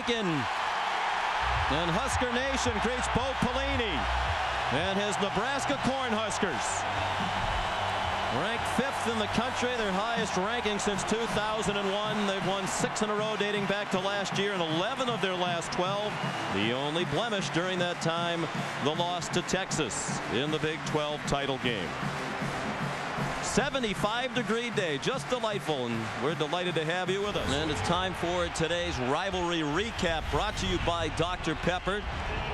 Lincoln. And Husker Nation greets Bo Pelini and his Nebraska Cornhuskers. Ranked 5th in the country, their highest ranking since 2001. They've won 6 in a row dating back to last year, and 11 of their last 12. The only blemish during that time, the loss to Texas in the Big 12 title game. 75-degree day, just delightful, and we're delighted to have you with us. And it's time for today's rivalry recap, brought to you by Dr. Pepper.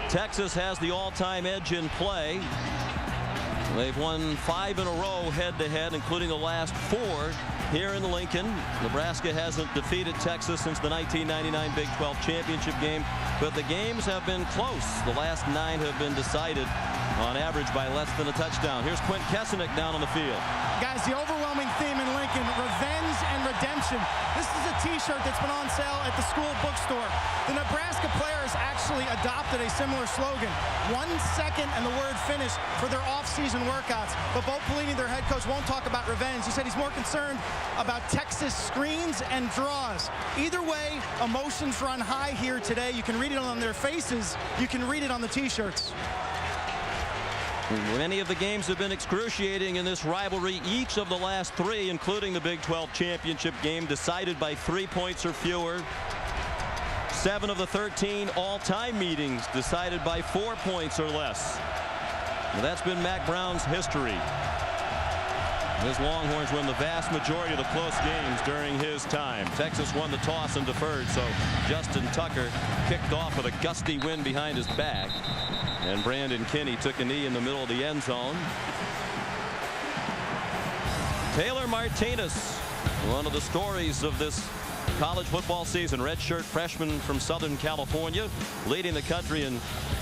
Texas has the all-time edge in play. They've won 5 in a row head-to-head, including the last 4 here in Lincoln. Nebraska hasn't defeated Texas since the 1999 Big 12 championship game, but the games have been close. The last 9 have been decided on average by less than a touchdown. Here's Quint Kessenich down on the field. Guys, the overwhelming theme in Lincoln, revenge and redemption. This is a t-shirt that's been on sale at the school bookstore. The Nebraska players actually adopted a similar slogan, 1 second and the word finish, for their off-season workouts. But Bo Pelini, their head coach, won't talk about revenge. He said he's more concerned about Texas screens and draws. Either way, emotions run high here today. You can read it on their faces. You can read it on the t-shirts. Many of the games have been excruciating in this rivalry. Each of the last 3, including the Big 12 championship game, decided by 3 points or fewer. 7 of the 13 all-time meetings decided by 4 points or less. Well, that's been Mack Brown's history. His Longhorns win the vast majority of the close games during his time. Texas won the toss and deferred, so Justin Tucker kicked off with a gusty wind behind his back. And Brandon Kinney took a knee in the middle of the end zone. Taylor Martinez, one of the stories of this college football season, redshirt freshman from Southern California, leading the country in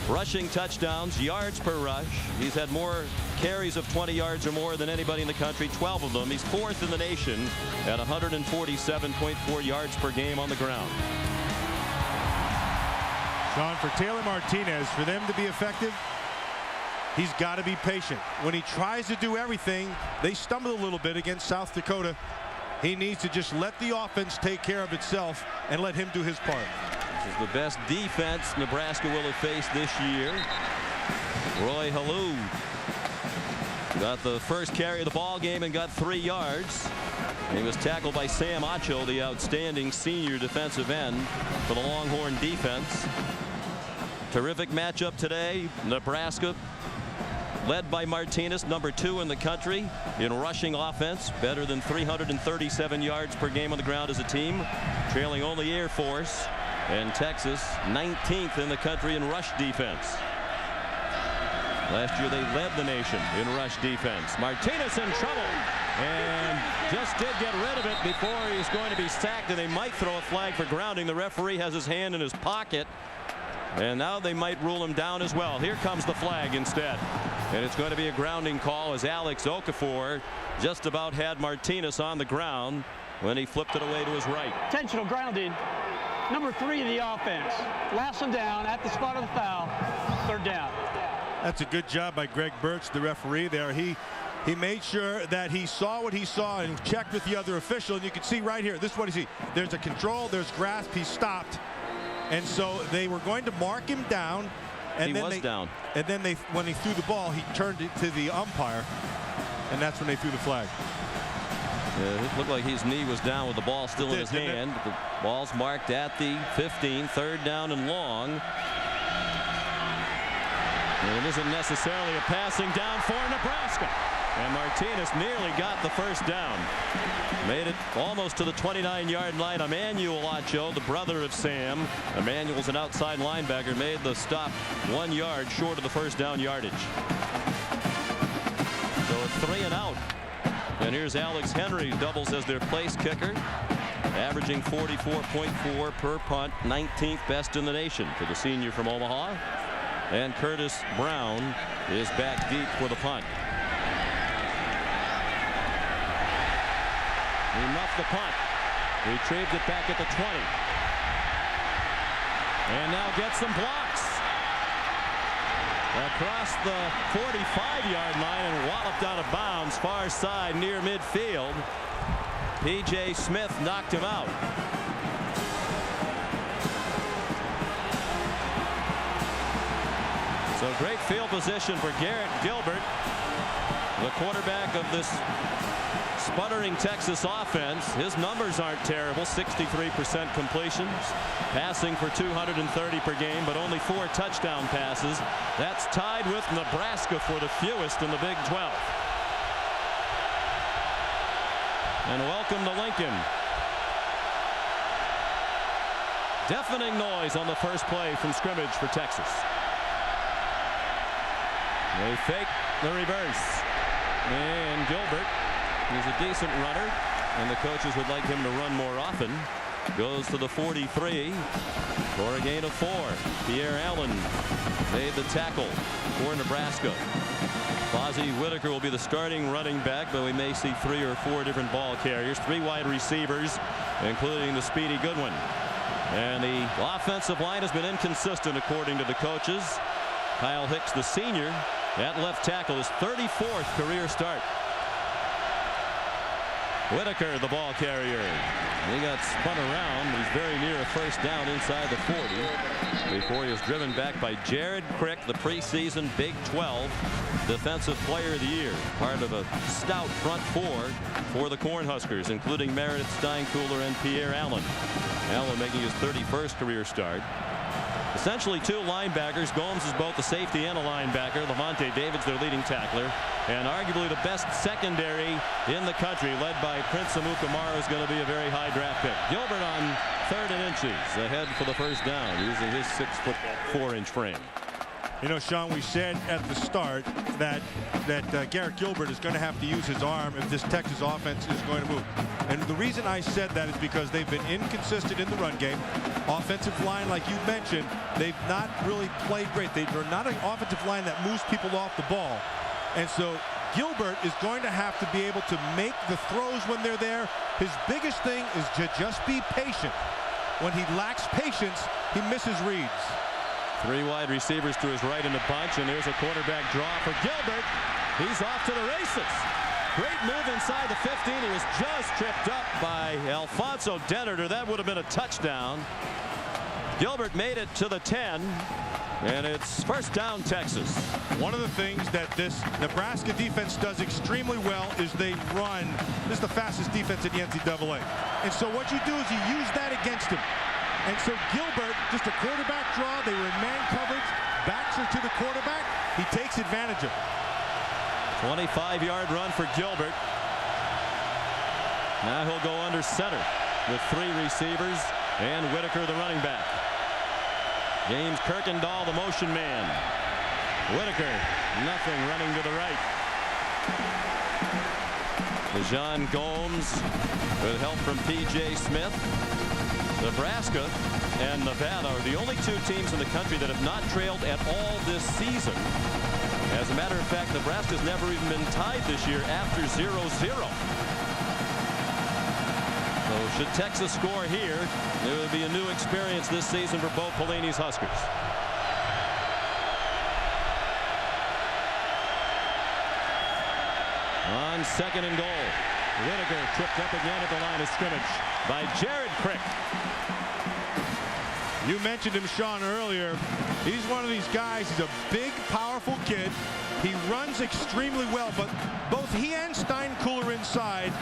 rushing touchdowns, yards per rush. He's had more carries of 20 yards or more than anybody in the country, 12 of them. He's 4th in the nation at 147.4 yards per game on the ground. Sean, for Taylor Martinez, for them to be effective, he's got to be patient. When he tries to do everything, they stumble a little bit against South Dakota. He needs to just let the offense take care of itself and let him do his part. This is the best defense Nebraska will have faced this year. Roy Halou got the first carry of the ball game and got 3 yards. He was tackled by Sam Acho, the outstanding senior defensive end for the Longhorn defense. Terrific matchup today. Nebraska led by Martinez, number 2 in the country in rushing offense, better than 337 yards per game on the ground as a team, trailing only Air Force, and Texas 19th in the country in rush defense. Last year they led the nation in rush defense. Martinez in trouble and just did get rid of it before he's going to be sacked, and they might throw a flag for grounding. The referee has his hand in his pocket, and now they might rule him down as well. Here comes the flag instead, and it's going to be a grounding call as Alex Okafor just about had Martinez on the ground when he flipped it away to his right. Intentional grounding, number 3 of the offense. Last one down at the spot of the foul, 3rd down. That's a good job by Greg Birch, the referee there. He made sure that he saw what he saw and checked with the other official. And you can see right here, this is what you see. There's a control, there's grasp, he stopped. And so they were going to mark him down. And he then was down. And then when he threw the ball, he turned it to the umpire. And that's when they threw the flag. Yeah, it looked like his knee was down with the ball still in his hand. But the ball's marked at the 15, 3rd down and long. And it isn't necessarily a passing down for Nebraska. And Martinez nearly got the first down. Made it almost to the 29-yard line. Emmanuel Acho, the brother of Sam. Emmanuel's an outside linebacker, made the stop 1 yard short of the first down yardage. So it's 3 and out. And here's Alex Henry, doubles as their place kicker, averaging 44.4 per punt, 19th best in the nation for the senior from Omaha. And Curtis Brown is back deep for the punt. He muffed the punt. Retrieved it back at the 20. And now gets some blocks. Across the 45-yard line and walloped out of bounds far side near midfield. P.J. Smith knocked him out. So great field position for Garrett Gilbert, the quarterback of this sputtering Texas offense. His numbers aren't terrible. 63% completions, passing for 230 per game, but only 4 touchdown passes. That's tied with Nebraska for the fewest in the Big 12. And welcome to Lincoln. Deafening noise on the first play from scrimmage for Texas. They fake the reverse. And Gilbert, he's a decent runner, and the coaches would like him to run more often. Goes to the 43 for a gain of 4. Pierre Allen made the tackle for Nebraska. Fozzie Whitaker will be the starting running back, but we may see 3 or 4 different ball carriers. 3 wide receivers, including the speedy Goodwin. And the offensive line has been inconsistent according to the coaches. Kyle Hicks, the senior, at left tackle, his 34th career start. Whitaker, the ball carrier. He got spun around, but he's very near a first down inside the 40 before he was driven back by Jared Crick, the preseason Big 12 Defensive Player of the Year, part of a stout front 4 for the Cornhuskers, including Meredith Steinkuhler and Pierre Allen. Allen making his 31st career start. Essentially 2 linebackers. Gomes is both a safety and a linebacker. Levante David's their leading tackler, and arguably the best secondary in the country, led by Prince Amukamara, is going to be a very high draft pick. Gilbert on 3rd and inches, ahead for the first down, using his 6'4" frame. You know, Sean, we said at the start that Garrett Gilbert is going to have to use his arm if this Texas offense is going to move. And the reason I said that is because they've been inconsistent in the run game. Offensive line, like you mentioned, they've not really played great. They're not an offensive line that moves people off the ball. And so Gilbert is going to have to be able to make the throws when they're there. His biggest thing is to just be patient. When he lacks patience, he misses reads. 3 wide receivers to his right in the bunch, and there's a quarterback draw for Gilbert. He's off to the races. Great move inside the 15. He was just tripped up by Alfonso Denater. That would have been a touchdown. Gilbert made it to the 10, and it's first down Texas. One of the things that this Nebraska defense does extremely well is they run. This is the fastest defense in the NCAA. And so what you do is you use that against him. And so Gilbert, just a quarterback draw. They were in man coverage. Backs are to the quarterback. He takes advantage of it. 25-yard run for Gilbert. Now he'll go under center with 3 receivers and Whitaker, the running back. James Kirkendall, the motion man. Whitaker, nothing, running to the right. Dejon Gomes with help from P.J. Smith. Nebraska and Nevada are the only 2 teams in the country that have not trailed at all this season. As a matter of fact, Nebraska's never even been tied this year after 0-0. So should Texas score here, there will be a new experience this season for both Pelini's Huskers. On 2nd and goal, Whitaker tripped up again at the line of scrimmage by Jared Crick. You mentioned him, Sean, earlier. He's one of these guys. He's a big, powerful kid. He runs extremely well, but both he and Steinkuhler inside,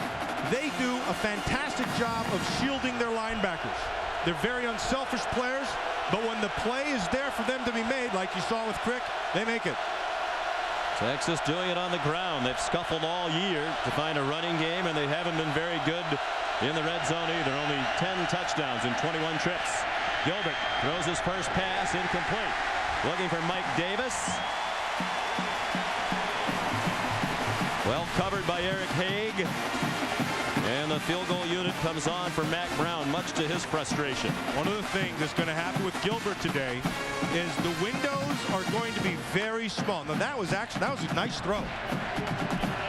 they do a fantastic job of shielding their linebackers. They're very unselfish players, but when the play is there for them to be made, like you saw with Crick, they make it. Texas doing it on the ground. They've scuffled all year to find a running game, and they haven't been very good in the red zone either. Only 10 touchdowns in 21 trips. Gilbert throws his first pass, incomplete. Looking for Mike Davis. Well covered by Eric Haig. And the field goal unit comes on for Mack Brown, much to his frustration. One of the things that's going to happen with Gilbert today is the windows are going to be very small. Now that was a nice throw.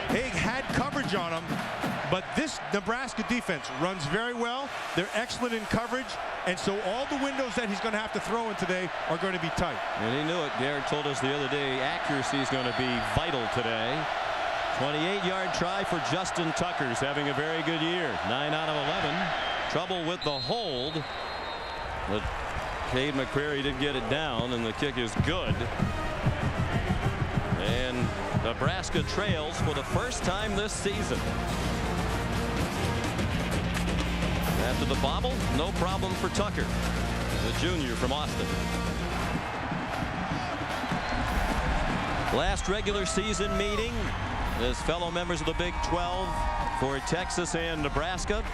Haig had coverage on him, but this Nebraska defense runs very well. They're excellent in coverage, and so all the windows that he's going to have to throw in today are going to be tight. And he knew it. Garrett told us the other day accuracy is going to be vital today. 28-yard try for Justin Tucker's having a very good year. 9 out of 11. Trouble with the hold, but Cade McCreary did get it down, and the kick is good. And Nebraska trails for the first time this season. After the bobble, no problem for Tucker, the junior from Austin. Last regular season meeting as fellow members of the Big 12 for Texas and Nebraska.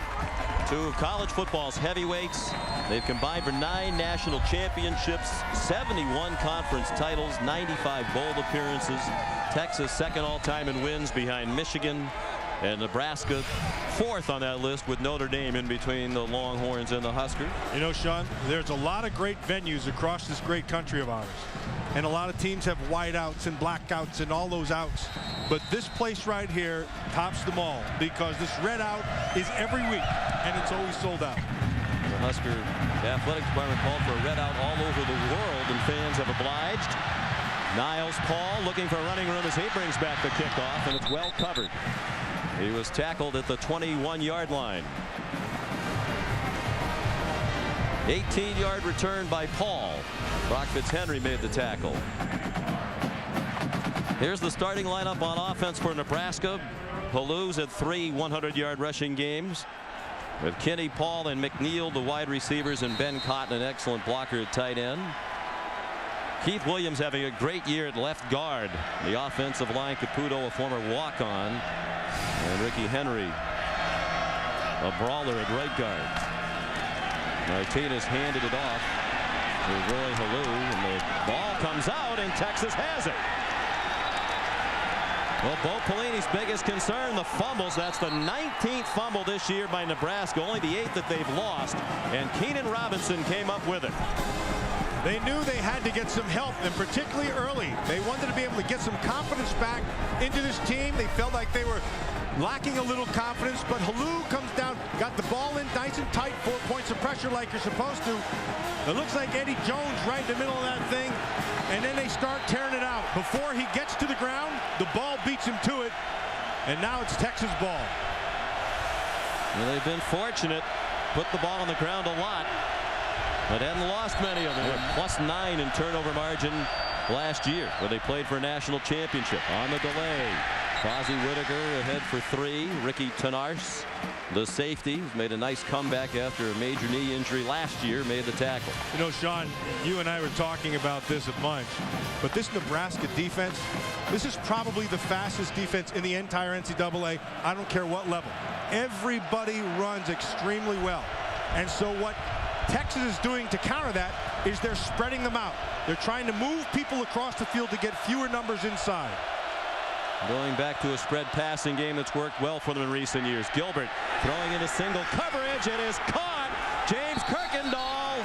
Two of college football's heavyweights. They've combined for 9 national championships, 71 conference titles, 95 bowl appearances. Texas second all-time in wins behind Michigan, and Nebraska fourth on that list with Notre Dame in between the Longhorns and the Huskers. You know, Sean, there's a lot of great venues across this great country of ours. And a lot of teams have whiteouts and blackouts and all those outs. But this place right here tops them all because this red out is every week and it's always sold out. The Husker athletic department called for a red out all over the world, and fans have obliged. Niles Paul looking for running room as he brings back the kickoff, and it's well covered. He was tackled at the 21-yard line. 18-yard return by Paul. Brock Fitzhenry made the tackle. Here's the starting lineup on offense for Nebraska. Palou's had 3 100-yard rushing games, with Kinney, Paul, and McNeil the wide receivers, and Ben Cotton an excellent blocker at tight end. Keith Williams having a great year at left guard. The offensive line, Caputo, a former walk-on, and Ricky Henry, a brawler at right guard. Martinez handed it off to Roy Halou, and the ball comes out, and Texas has it. Well, Bo Pelini's biggest concern, the fumbles. That's the 19th fumble this year by Nebraska, only the 8th that they've lost, and Keenan Robinson came up with it. They knew they had to get some help, and particularly early. They wanted to be able to get some confidence back into this team. They felt like they were lacking a little confidence, but Halou comes down, got the ball in nice and tight, 4 points of pressure like you're supposed to. It looks like Eddie Jones right in the middle of that thing, and then they start tearing it out. Before he gets to the ground, the ball beats him to it, and now it's Texas ball. Well, they've been fortunate, put the ball on the ground a lot, but hadn't lost many of them. +9 in turnover margin last year, where they played for a national championship. On the delay, Fozzie Whitaker ahead for 3. Ricky Tenarce, the safety, who's made a nice comeback after a major knee injury last year, made the tackle. You know, Sean, you and I were talking about this a bunch, but this Nebraska defense, this is probably the fastest defense in the entire NCAA. I don't care what level. Everybody runs extremely well. And so what Texas is doing to counter that is they're spreading them out. They're trying to move people across the field to get fewer numbers inside. Going back to a spread passing game that's worked well for them in recent years. Gilbert throwing into single coverage. It is caught. James Kirkendall.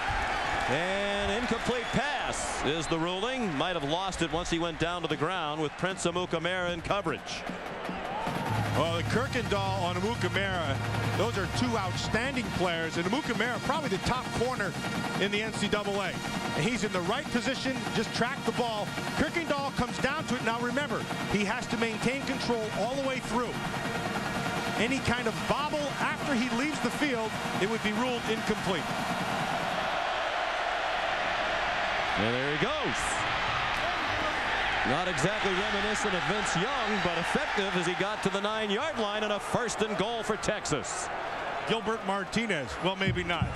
An incomplete pass is the ruling. Might have lost it once he went down to the ground with Prince Amukamara in coverage. Well, the Kirkendall on Amukamara, those are 2 outstanding players, and Amukamara probably the top corner in the NCAA. And he's in the right position, just track the ball. Kirkendall comes down to it. Now remember, he has to maintain control all the way through. Any kind of bobble after he leaves the field, it would be ruled incomplete. And there he goes. Not exactly reminiscent of Vince Young, but effective as he got to the 9-yard line, and a 1st and goal for Texas. Gilbert Martinez. Well, maybe not.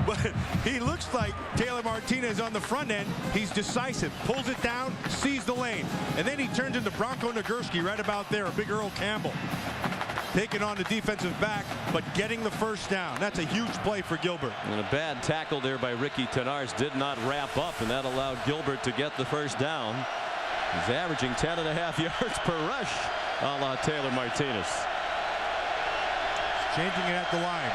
But he looks like Taylor Martinez on the front end. He's decisive, pulls it down, sees the lane, and then he turns into Bronco Nagurski right about there, a big Earl Campbell. Taking on the defensive back, but getting the 1st down. That's a huge play for Gilbert. And a bad tackle there by Ricky Tenarce did not wrap up, and that allowed Gilbert to get the 1st down. He's averaging 10.5 yards per rush, a la Taylor Martinez. Changing it at the line.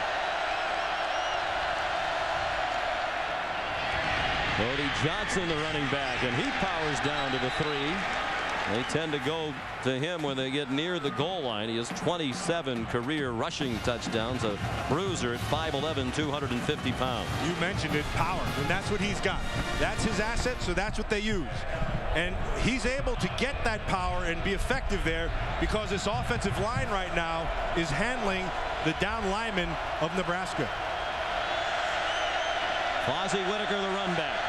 Cody Johnson, the running back, and he powers down to the 3. They tend to go to him when they get near the goal line. He has 27 career rushing touchdowns, a bruiser at 5'11", 250 pounds. You mentioned it, power, and that's what he's got. That's his asset, so that's what they use. And he's able to get that power and be effective there because this offensive line right now is handling the down linemen of Nebraska. Fozzie Whitaker, the run back.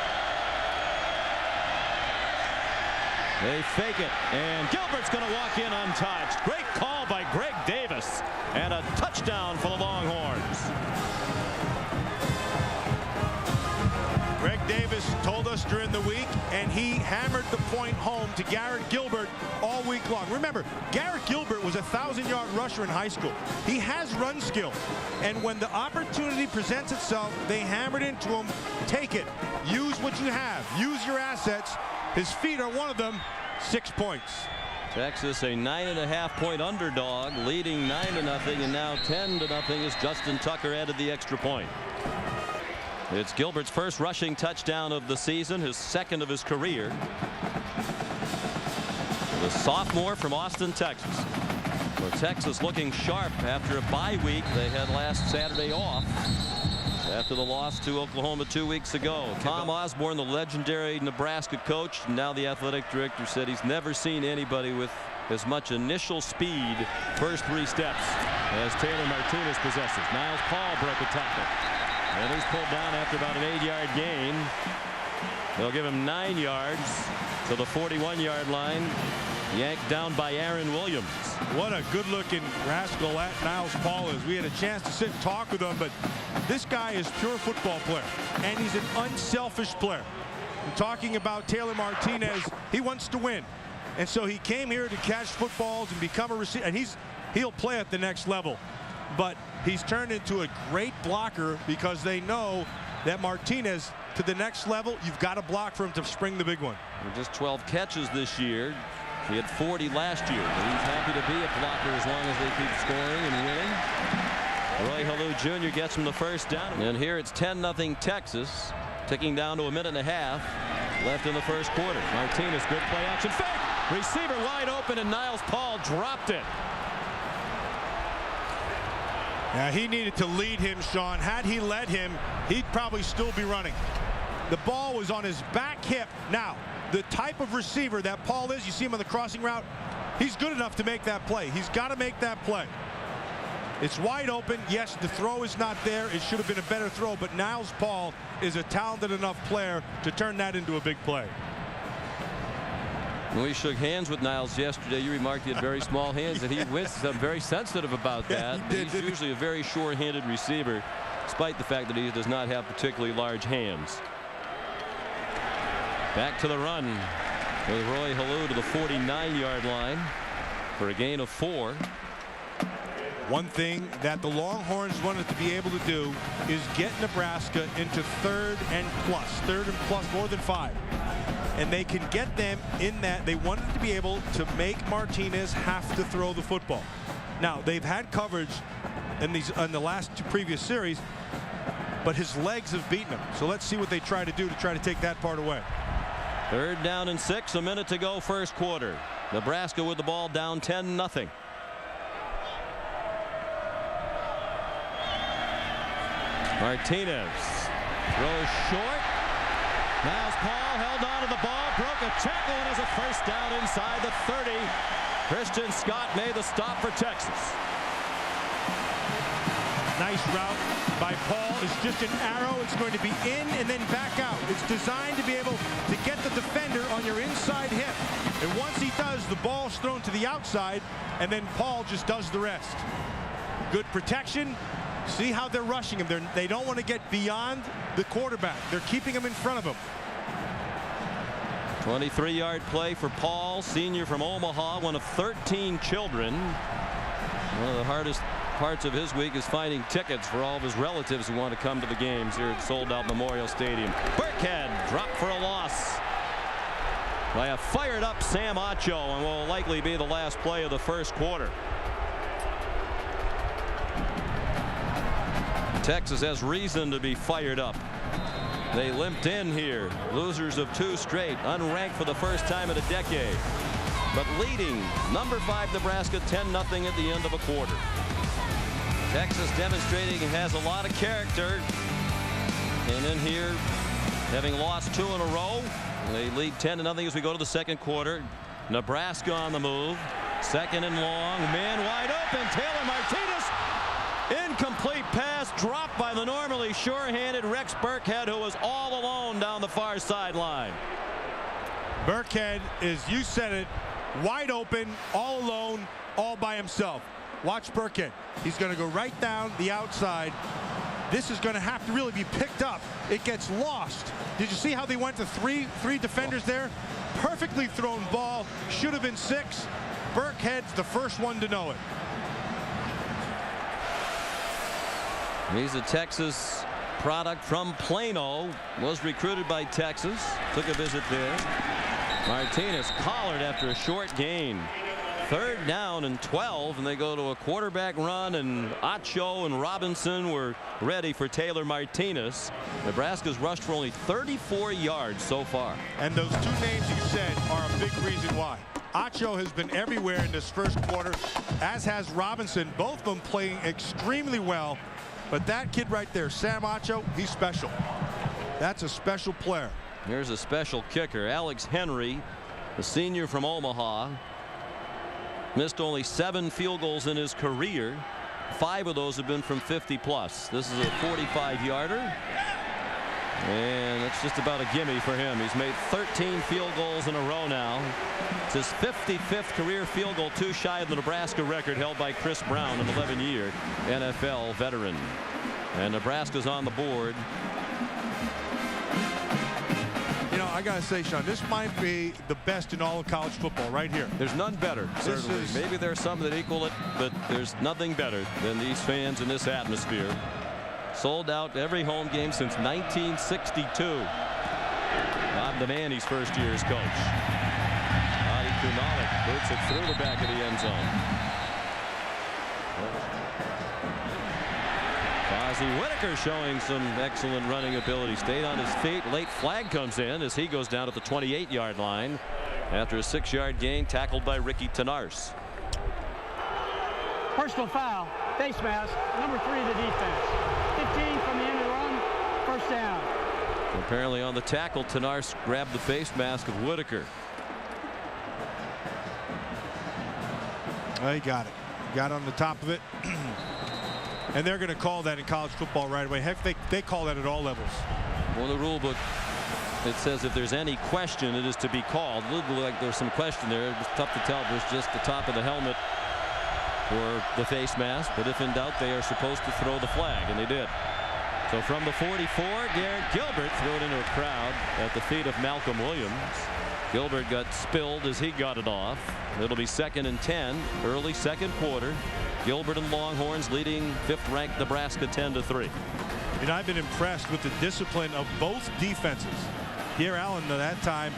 They fake it, and Gilbert's going to walk in untouched. Great call by Greg Davis, and a touchdown for the Longhorns. Greg Davis told us during the week, and he hammered the point home to Garrett Gilbert all week long. Remember, Garrett Gilbert was a 1,000-yard rusher in high school. He has run skill, and when the opportunity presents itself, they hammered into him. Take it. Use what you have. Use your assets. His feet are one of them. 6 points. Texas, a 9.5-point underdog, leading 9-0, and now 10-0 as Justin Tucker added the extra point. It's Gilbert's first rushing touchdown of the season, his second of his career. The sophomore from Austin, Texas. Well, Texas looking sharp after a bye week. They had last Saturday off after the loss to Oklahoma 2 weeks ago. Tom Osborne, the legendary Nebraska coach, now the athletic director, said he's never seen anybody with as much initial speed first 3 steps as Taylor Martinez possesses. Niles Paul broke a tackle, and he's pulled down after about an 8-yard gain. They'll give him 9 yards to the 41-yard line, yanked down by Aaron Williams. What a good-looking rascal that Niles Paul is. We had a chance to sit and talk with him, but this guy is pure football player, and he's an unselfish player. I'm talking about Taylor Martinez. He wants to win, and so he came here to catch footballs and become a receiver, and he'll play at the next level. But he's turned into a great blocker because they know that Martinez, to the next level, you've got to block for him to spring the big one. Just 12 catches this year. He had 40 last year. He's happy to be a blocker as long as they keep scoring and winning. Roy Halou Jr. gets him the first down. And here it's 10-0 Texas, ticking down to a minute and a half left in the first quarter. Martinez, good play action fake. Receiver wide open, and Niles Paul dropped it. Now he needed to lead him, Sean. Had he led him, he'd probably still be running. The ball was on his back hip. Now, the type of receiver that Paul is, you see him on the crossing route, he's good enough to make that play. He's got to make that play. It's wide open. Yes, the throw is not there. It should have been a better throw, but Niles Paul is a talented enough player to turn that into a big play. When we shook hands with Niles yesterday, you remarked he had very small hands, and he was very sensitive about that. Yeah, he's usually a very sure-handed receiver, despite the fact that he does not have particularly large hands. Back to the run with Roy Halou to the 49-yard line for a gain of 4. One thing that the Longhorns wanted to be able to do is get Nebraska into third and plus, more than 5. And they can get them in that. They wanted to be able to make Martinez have to throw the football. Now, they've had coverage in the last 2 previous series, but his legs have beaten him. So let's see what they try to do to try to take that part away. 3rd down and 6, a minute to go, first quarter. Nebraska with the ball down 10-0. Martinez throws short. Niles Paul held on to the ball, broke a tackle, and has a first down inside the 30. Christian Scott made the stop for Texas. Nice route by Paul. It's just an arrow. It's going to be in and then back out. It's designed to be able to get the defender on your inside hip. And once he does, the ball's thrown to the outside, and then Paul just does the rest. Good protection. See how they're rushing him. They don't want to get beyond the quarterback. They're keeping him in front of him. 23-yard play for Paul, senior from Omaha, one of 13 children. One of the hardest parts of his week is finding tickets for all of his relatives who want to come to the games here at Sold Out Memorial Stadium. Burkhead dropped for a loss by a fired-up Sam Acho, and will likely be the last play of the first quarter. Texas has reason to be fired up. They limped in here, losers of 2 straight, unranked for the first time in a decade, but leading number 5 Nebraska 10-0 at the end of a quarter. Texas demonstrating it has a lot of character, and in here, having lost 2 in a row, they lead 10-0 as we go to the second quarter. Nebraska on the move, 2nd and long, man wide open, Taylor Martinez. Incomplete pass dropped by the normally sure-handed Rex Burkhead, who was all alone down the far sideline. Burkhead is, you said it, wide open, all alone, all by himself. Watch Burkhead. He's going to go right down the outside. This is going to have to really be picked up. It gets lost. Did you see how they went to three defenders there? Perfectly thrown ball. Should have been 6. Burkhead's the first one to know it. He's a Texas product from Plano. Was recruited by Texas. Took a visit there. Martinez collared after a short gain. 3rd down and 12, and they go to a quarterback run, and Acho and Robinson were ready for Taylor Martinez. Nebraska's rushed for only 34 yards so far. And those 2 names you said are a big reason why. Acho has been everywhere in this first quarter, as has Robinson. Both of them playing extremely well. But that kid right there, Sam Acho, he's special. That's a special player. Here's a special kicker, Alex Henry, the senior from Omaha. Missed only 7 field goals in his career. 5 of those have been from 50+. This is a 45-yarder. And it's just about a gimme for him. He's made 13 field goals in a row now. It's his 55th career field goal, 2 shy of the Nebraska record held by Chris Brown, an 11-year NFL veteran. And Nebraska's on the board. You know, I got to say, Sean, this might be the best in all of college football right here. There's none better, certainly. Maybe there's some that equal it, but there's nothing better than these fans in this atmosphere. Sold out every home game since 1962. Bob Devaney's first year as coach. Adi Kunalik boots it through the back of the end zone. Fozzie Whitaker showing some excellent running ability. Stayed on his feet. Late flag comes in as he goes down at the 28-yard line after a 6-yard gain, tackled by Ricky Tenars. Personal foul, face mask, number 3 of the defense. 15 from the end of the run, first down. Apparently on the tackle, Tenars grabbed the face mask of Whitaker. Well, he got it. Got on the top of it. And they're going to call that in college football right away. Heck, they call that at all levels. Well, the rule book, it says if there's any question, it is to be called. It looked like there's some question there. It's tough to tell if it was just the top of the helmet or the face mask. But if in doubt, they are supposed to throw the flag, and they did. So from the 44, Garrett Gilbert threw it into a crowd at the feet of Malcolm Williams. Gilbert got spilled as he got it off. It'll be 2nd and 10, early second quarter. Gilbert and Longhorns leading 5th-ranked Nebraska 10-3. And I've been impressed with the discipline of both defenses. Pierre Allen at that time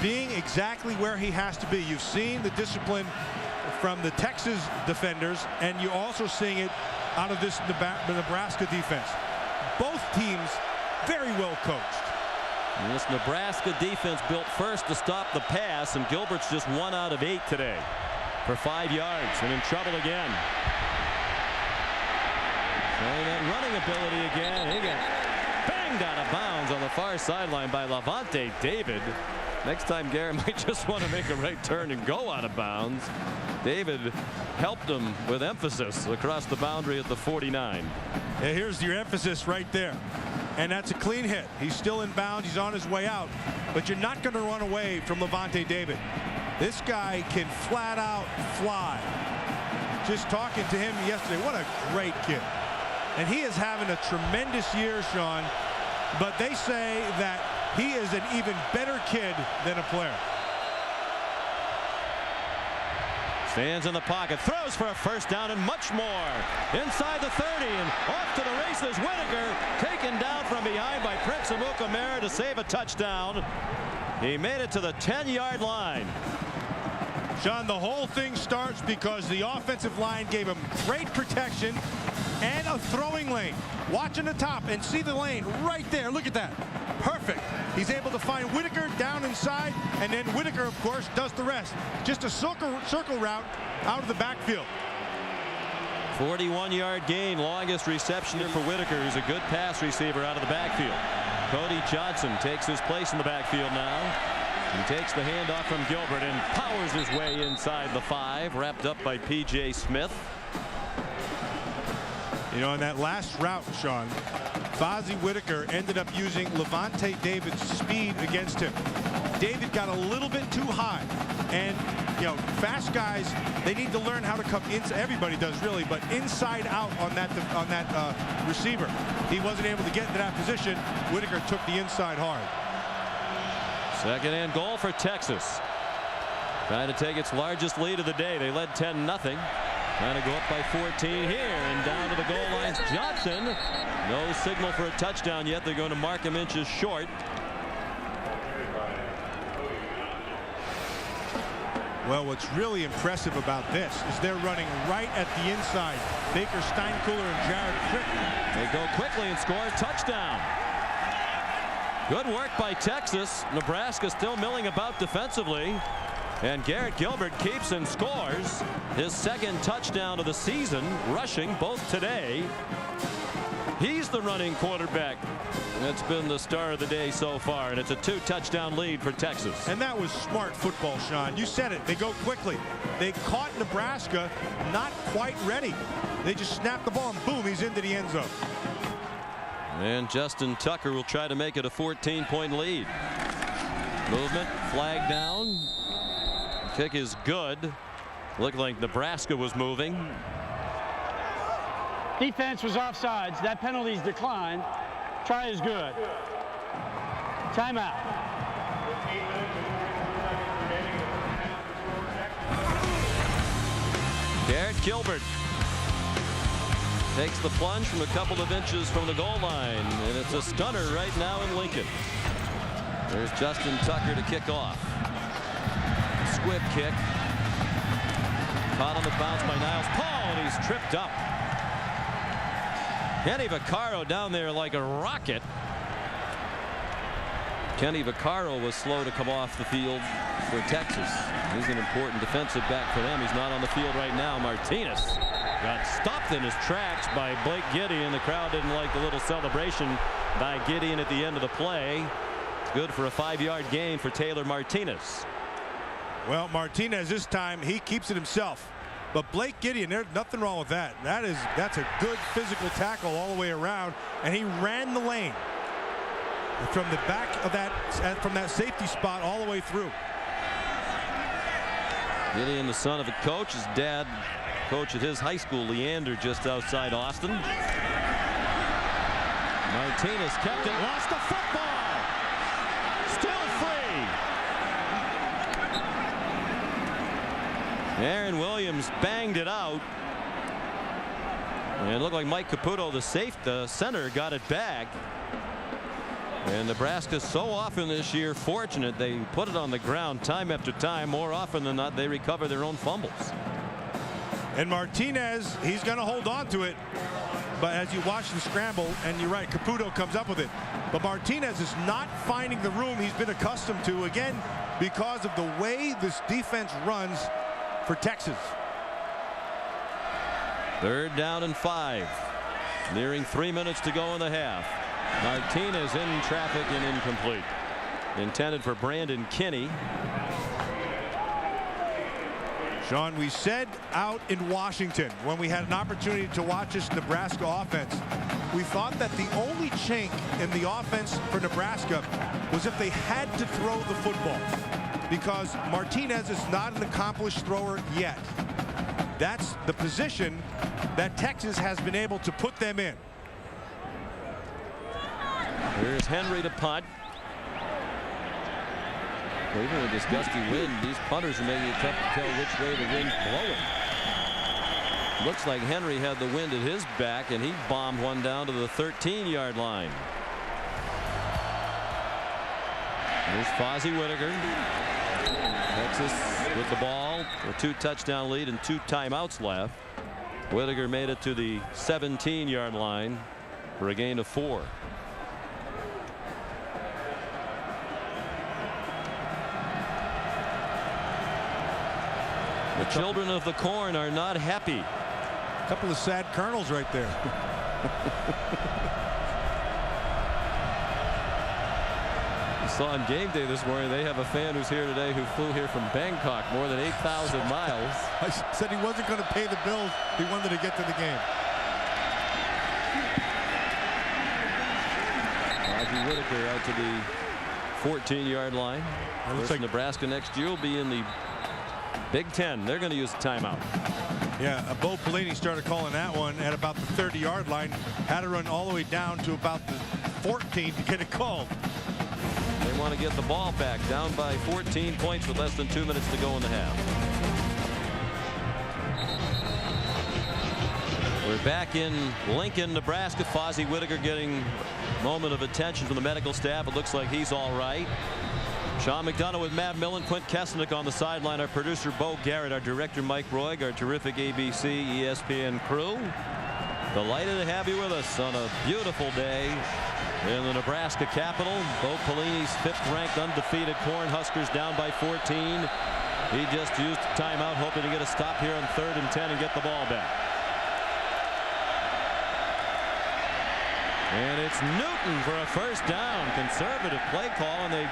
being exactly where he has to be. You've seen the discipline from the Texas defenders, and you're also seeing it out of this Nebraska defense. Both teams very well coached. And this Nebraska defense built first to stop the pass, and Gilbert's just 1 out of 8 today for 5 yards and in trouble again. Showing that running ability again. He got banged out of bounds on the far sideline by Levante David. Next time Garrett might just want to make a right turn and go out of bounds. David helped him with emphasis across the boundary at the 49. Yeah, here's your emphasis right there. And that's a clean hit. He's still in bounds. He's on his way out. But you're not going to run away from Levante David. This guy can flat out fly. Just talking to him yesterday, what a great kid. And he is having a tremendous year, Sean. But they say that he is an even better kid than a player. Stands in the pocket, throws for a first down and much more. Inside the 30 and off to the races. Whitaker taken down from behind by Prince Amukamara to save a touchdown. He made it to the 10-yard line. Sean, the whole thing starts because the offensive line gave him great protection and a throwing lane. Watch in the top and see the lane right there. Look at that. Perfect. He's able to find Whitaker down inside, and then Whitaker, of course, does the rest. Just a circle route out of the backfield. 41-yard gain, longest reception for Whitaker, who's a good pass receiver out of the backfield. Cody Johnson takes his place in the backfield now. He takes the handoff from Gilbert and powers his way inside the 5, wrapped up by P.J. Smith. You know, in that last route, Sean, Fozzie Whitaker ended up using Levante David's speed against him. David got a little bit too high. And, you know, fast guys, they need to learn how to come in. Everybody does, really, but inside out on that receiver. He wasn't able to get into that position. Whitaker took the inside hard. Second and goal for Texas. Trying to take its largest lead of the day. They led 10-0. Trying to go up by 14 here, and down to the goal lines. Johnson. No signal for a touchdown yet. They're going to mark him inches short. Well, what's really impressive about this is they're running right at the inside. Baker, Steinkuhler, and Jared Crick. They go quickly and score a touchdown. Good work by Texas. Nebraska still milling about defensively. And Garrett Gilbert keeps and scores his second touchdown of the season, rushing both today. He's the running quarterback. That's been the star of the day so far, and it's a 2-touchdown lead for Texas. And that was smart football, Sean. You said it. They go quickly. They caught Nebraska not quite ready. They just snapped the ball, and boom, he's into the end zone. And Justin Tucker will try to make it a 14-point lead. Movement, flag down. Kick is good. Looked like Nebraska was moving. Defense was offsides. That penalty's declined. Try is good. Timeout. Garrett Gilbert takes the plunge from a couple of inches from the goal line, and it's a stunner right now in Lincoln. There's Justin Tucker to kick off. Squib kick. Caught on the bounce by Niles Paul, and he's tripped up. Kenny Vaccaro down there like a rocket. Kenny Vaccaro was slow to come off the field for Texas. He's an important defensive back for them. He's not on the field right now. Martinez got stopped in his tracks by Blake Gideon. The crowd didn't like the little celebration by Gideon at the end of the play. Good for a 5-yard gain for Taylor Martinez. Well, Martinez this time, he keeps it himself. But Blake Gideon, there's nothing wrong with that. That's a good physical tackle all the way around, and he ran the lane from the back of from that safety spot all the way through. Gideon, the son of a coach, his dad coach at his high school, Leander, just outside Austin. Martinez kept it, lost the football. Still free. Aaron Williams banged it out. And it looked like Mike Caputo, the center, got it back. And Nebraska so often this year fortunate they put it on the ground time after time. More often than not, they recover their own fumbles. And Martinez, he's going to hold on to it. But as you watch him scramble, and you're right, Caputo comes up with it. But Martinez is not finding the room he's been accustomed to, again, because of the way this defense runs for Texas. 3rd down and 5. Nearing 3 minutes to go in the half. Martinez in traffic and incomplete. Intended for Brandon Kinney. Sean, we said out in Washington when we had an opportunity to watch this Nebraska offense, we thought that the only chink in the offense for Nebraska was if they had to throw the football, because Martinez is not an accomplished thrower yet. That's the position that Texas has been able to put them in. Here's Henry to punt. Even with this gusty wind, these punters are making it tough to tell which way the wind's blowing. Looks like Henry had the wind at his back, and he bombed one down to the 13-yard line. Here's Fozzie Whitaker. Texas with the ball, a 2-touchdown lead and 2 timeouts left. Whitaker made it to the 17-yard line for a gain of 4. The children of the corn are not happy. A couple of sad colonels right there. You saw on game day this morning, they have a fan who's here today who flew here from Bangkok, more than 8,000 miles. I said he wasn't going to pay the bills. He wanted to get to the game. Fozzie Whitaker out to the 14-yard line. Looks like Nebraska next year will be in the Big Ten. They're going to use a timeout. Yeah, Bo Pelini started calling that one at about the 30-yard line. Had to run all the way down to about the 14 to get it called. They want to get the ball back, down by 14 points with less than 2 minutes to go in the half. We're back in Lincoln, Nebraska. Fozzie Whitaker getting a moment of attention from the medical staff. It looks like he's all right. Sean McDonough with Matt Millen, Quint Kesnick on the sideline. Our producer Bo Garrett, our director Mike Roig, our terrific ABC ESPN crew. Delighted to have you with us on a beautiful day in the Nebraska capital. Bo Pelini's 5th-ranked undefeated Corn Huskers down by 14. He just used a timeout, hoping to get a stop here on 3rd and 10 and get the ball back. And it's Newton for a first down. Conservative play call, and they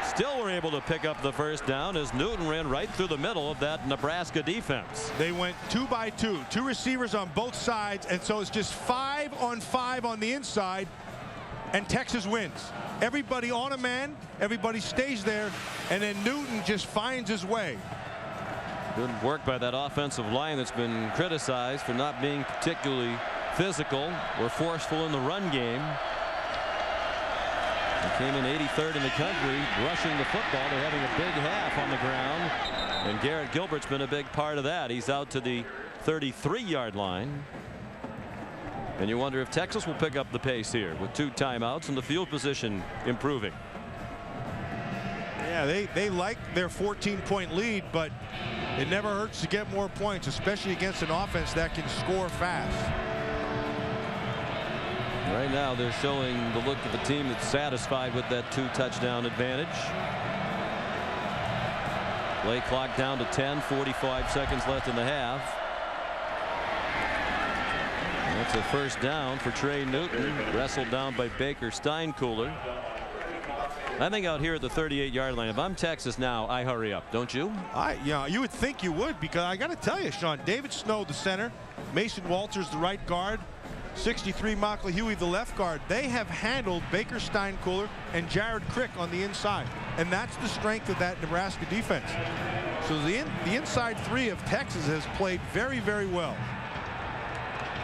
still were able to pick up the first down as Newton ran right through the middle of that Nebraska defense. They went 2 by 2, 2 receivers on both sides, and so it's just 5 on 5 on the inside, and Texas wins. Everybody on a man, everybody stays there, and then Newton just finds his way. Good work by that offensive line that's been criticized for not being particularly physical or forceful in the run game. They came in 83rd in the country rushing the football. They're having a big half on the ground, and Garrett Gilbert's been a big part of that. He's out to the 33-yard line, and you wonder if Texas will pick up the pace here with 2 timeouts and the field position improving. Yeah, they like their 14-point lead, but it never hurts to get more points, especially against an offense that can score fast. Right now they're showing the look of a team that's satisfied with that 2-touchdown advantage. Play clock down to 10, 45 seconds left in the half. That's a first down for Trey Newton, wrestled down by Baker Steinkuhler. I think out here at the 38-yard line, if I'm Texas now, I hurry up, don't you? Yeah, you would think you would, because I got to tell you, Sean, David Snow, the center, Mason Walters, the right guard, 63 Mokley Huey, the left guard. They have handled Baker Steinkuhler and Jared Crick on the inside, and that's the strength of that Nebraska defense. So the inside 3 of Texas has played very, very well.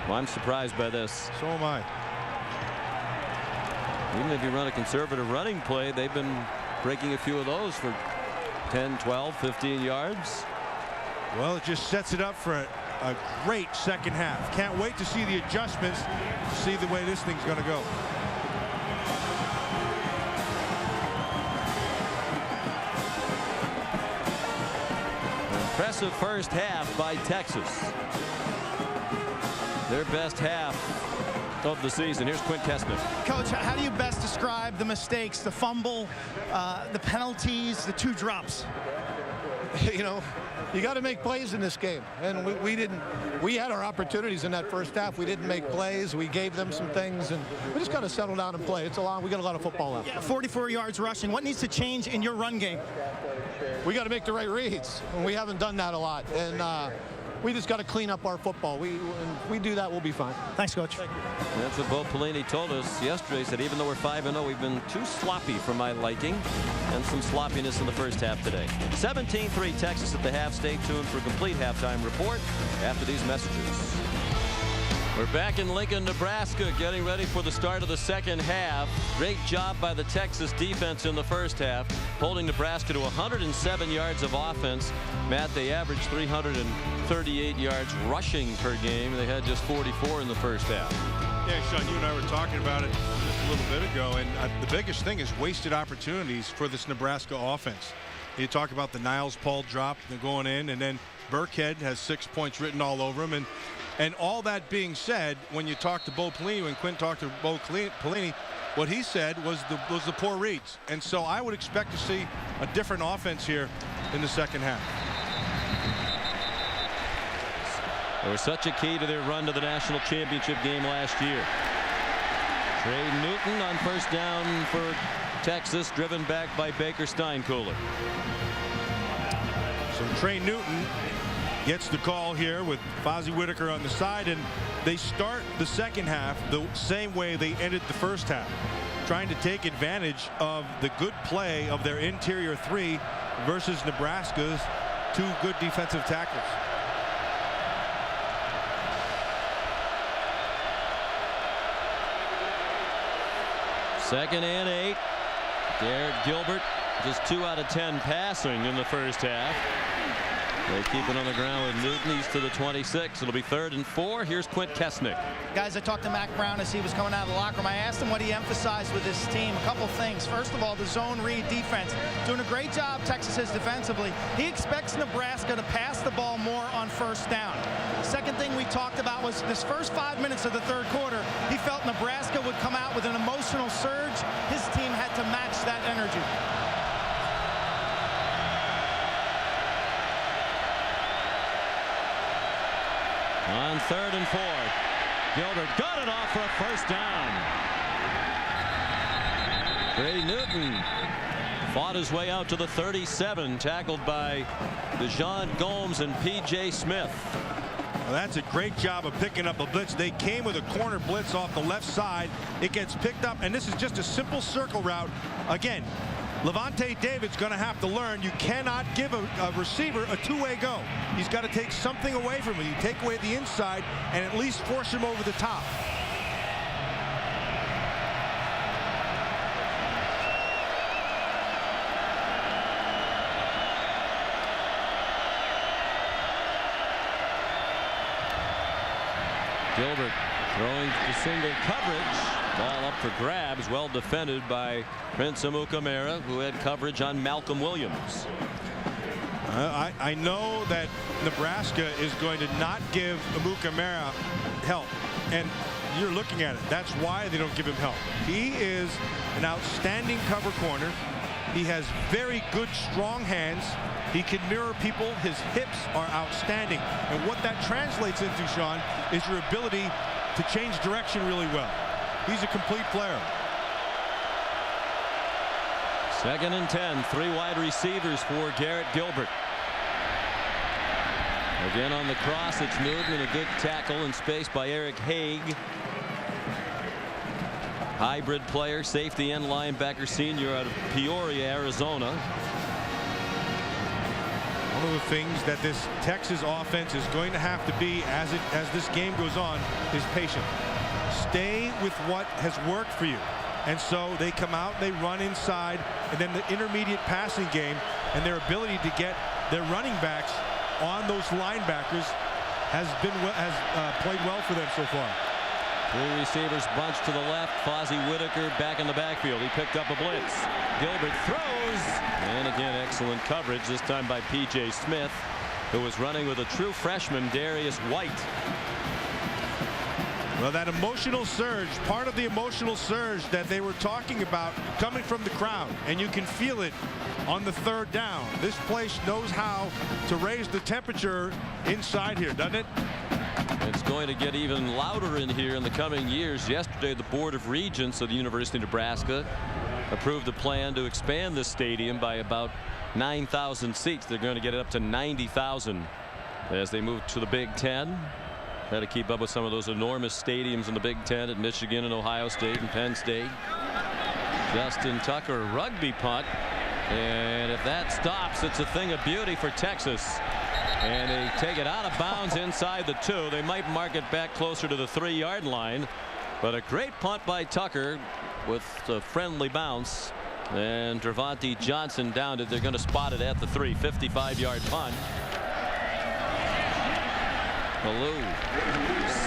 Well, I'm surprised by this. So am I. Even if you run a conservative running play, they've been breaking a few of those for 10, 12, 15 yards. Well, it just sets it up for a great second half. Can't wait to see the adjustments, to see the way this thing's going to go. Impressive first half by Texas. Their best half of the season. Here's Quint Kesnick. Coach, how do you best describe the mistakes, the fumble, the penalties, the 2 drops? You know, you got to make plays in this game, and we had our opportunities in that first half. We didn't make plays. We gave them some things, and we just got to settle down and play. We got a lot of football left. Yeah, 44 yards rushing. What needs to change in your run game? We got to make the right reads, and we haven't done that a lot, and we just got to clean up our football. If we do that, we'll be fine. Thanks, Coach. That's what Bo Pelini told us yesterday. He said even though we're 5-0, we've been too sloppy for my liking, and some sloppiness in the first half today. 17-3 Texas at the half. Stay tuned for a complete halftime report after these messages. We're back in Lincoln, Nebraska, getting ready for the start of the second half. Great job by the Texas defense in the first half, holding Nebraska to 107 yards of offense. Matt, they averaged 338 yards rushing per game. They had just 44 in the first half. Yeah, Sean, you and I were talking about it just a little bit ago, and the biggest thing is wasted opportunities for this Nebraska offense. You talk about the Niles Paul drop going in, and then Burkhead has 6 points written all over him. And all that being said, when you talk to Bo Pelini, when Quint talked to Bo Pelini, what he said was the poor reads. And so I would expect to see a different offense here in the second half. They were such a key to their run to the national championship game last year. Trey Newton on first down for Texas, driven back by Baker Steinkuhler. So Trey Newton gets the call here with Fozzie Whitaker on the side, and they start the second half the same way they ended the first half. trying to take advantage of the good play of their interior three versus Nebraska's two good defensive tackles. Second and 8. Garrett Gilbert just 2 out of 10 passing in the first half. They keep it on the ground with Newton. He's to the 26. It'll be 3rd and 4. Here's Quint Kesnick. Guys, I talked to Mac Brown as he was coming out of the locker room. I asked him what he emphasized with this team. A couple things. First of all, the zone read defense. Doing a great job, Texas is defensively. He expects Nebraska to pass the ball more on first down. Second thing we talked about was this first 5 minutes of the third quarter. He felt Nebraska would come out with an emotional surge. His team had to match that energy. On 3rd and 4. Gilbert got it off for a first down. Trey Newton fought his way out to the 37, tackled by DeJon Gomes and P.J. Smith. Well, that's a great job of picking up a blitz. They came with a corner blitz off the left side. It gets picked up, and this is just a simple circle route. Again, Levante David's going to have to learn you cannot give a receiver a two-way go. He's got to take something away from him. You take away the inside and at least force him over the top. Gilbert throwing to single coverage. Ball up for grabs. Well defended by Prince Amukamara, who had coverage on Malcolm Williams. I know that Nebraska is going to not give Amukamara help, and you're looking at it. That's why they don't give him help. He is an outstanding cover corner. He has very good, strong hands. He can mirror people. His hips are outstanding. And what that translates into, Sean, is your ability to change direction really well. He's a complete player. 2nd and 10. 3 wide receivers for Garrett Gilbert. Again on the cross, it's Newton, and a good tackle in space by Eric Haig. Hybrid player, safety and linebacker, senior out of Peoria, Arizona. One of the things that this Texas offense is going to have to be as this game goes on is patient. Stay with what has worked for you. And so they come out, they run inside, and then the intermediate passing game and their ability to get their running backs on those linebackers has played well for them so far. 3 receivers bunched to the left. Fozzie Whitaker back in the backfield. He picked up a blitz. Gilbert throws, and again excellent coverage, this time by P.J. Smith, who was running with a true freshman, Darius White. Well, that emotional surge, part of the emotional surge that they were talking about coming from the crowd, and you can feel it on the 3rd down. This place knows how to raise the temperature inside here, doesn't it? It's going to get even louder in here in the coming years. Yesterday, the Board of Regents of the University of Nebraska approved a plan to expand this stadium by about 9,000 seats. They're going to get it up to 90,000 as they move to the Big Ten. Had to keep up with some of those enormous stadiums in the Big Ten at Michigan and Ohio State and Penn State. Justin Tucker, rugby punt, and if that stops, it's a thing of beauty for Texas. And they take it out of bounds inside the 2. They might mark it back closer to the 3-yard line, but a great punt by Tucker with a friendly bounce, and Trevante Johnson downed it. They're going to spot it at the 3. 55-yard punt. Ballou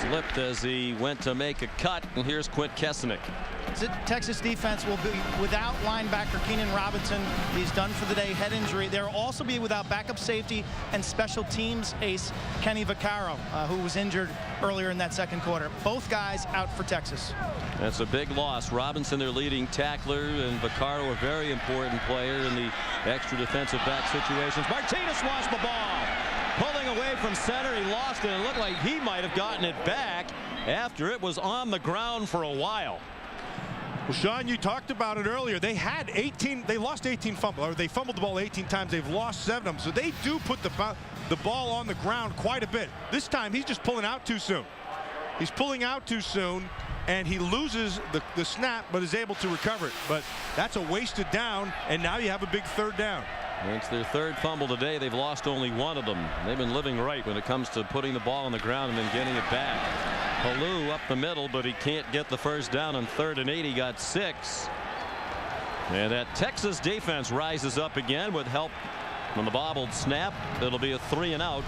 slipped as he went to make a cut, and here's Quint Kesnick. Texas defense will be without linebacker Keenan Robinson. He's done for the day, head injury. They'll also be without backup safety and special teams ace Kenny Vaccaro, who was injured earlier in that 2nd quarter. Both guys out for Texas. That's a big loss. Robinson, their leading tackler, and Vaccaro, a very important player in the extra defensive back situations. Martinez lost the ball. Pulling away from center, he lost it, and it looked like he might have gotten it back after it was on the ground for a while. Well, Sean, you talked about it earlier. They had 18. They lost 18 fumbles, or they fumbled the ball 18 times. They've lost 7 of them. So they do put the ball on the ground quite a bit. This time, he's just pulling out too soon. He's pulling out too soon, and he loses the snap, but is able to recover it. But that's a wasted down, and now you have a big third down. It's their third fumble today. They've lost only one of them. They've been living right when it comes to putting the ball on the ground and then getting it back. Halou up the middle, but he can't get the first down on 3rd and 8. He got 6. And that Texas defense rises up again with help on the bobbled snap. It'll be a 3 and out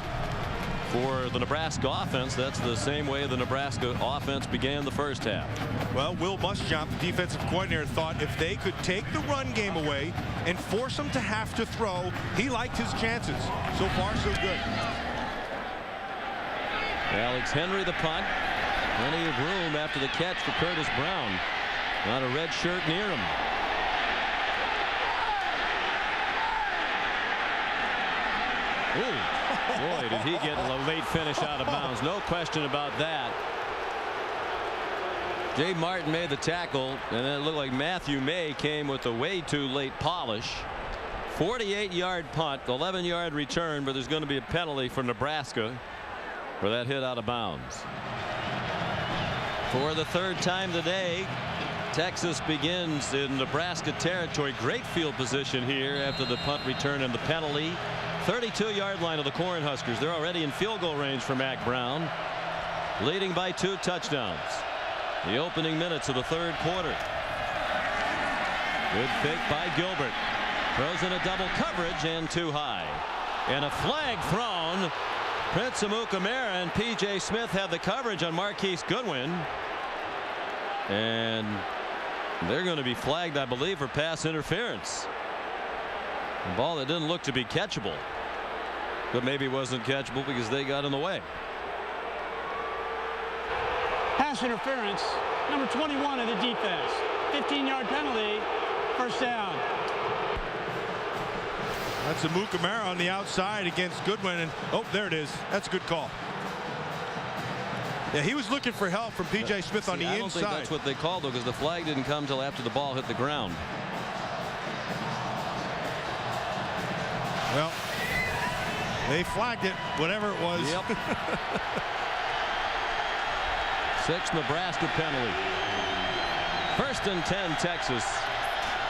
for the Nebraska offense. That's the same way the Nebraska offense began the first half. Well, Will Muschamp, the defensive coordinator, thought if they could take the run game away and force him to have to throw, he liked his chances. So far, so good. Alex Henry the punt. Plenty of room after the catch for Curtis Brown. Not a red shirt near him. Ooh. Boy, did he get a late finish out of bounds. No question about that. Jay Martin made the tackle, and then it looked like Matthew May came with a way too late polish. 48-yard punt, 11-yard return, but there's going to be a penalty for Nebraska for that hit out of bounds. For the third time today, Texas begins in Nebraska territory. Great field position here after the punt return and the penalty. 32-yard line of the Cornhuskers. They're already in field goal range for Mac Brown, leading by 2 touchdowns. The opening minutes of the third quarter. Good fake by Gilbert. Throws in a double coverage and too high. And a flag thrown. Prince Amukamara and P.J. Smith had the coverage on Marquise Goodwin. And they're going to be flagged, I believe, for pass interference. A ball that didn't look to be catchable. But maybe wasn't catchable because they got in the way. Pass interference, number 21 of the defense. 15-yard penalty, first down. That's a Mukamara on the outside against Goodwin, and oh, there it is. That's a good call. Yeah, he was looking for help from P.J. Smith on the inside. I don't think that's what they called, though, because the flag didn't come till after the ball hit the ground. Well, they flagged it, whatever it was. Yep. 6th Nebraska penalty. 1st and 10 Texas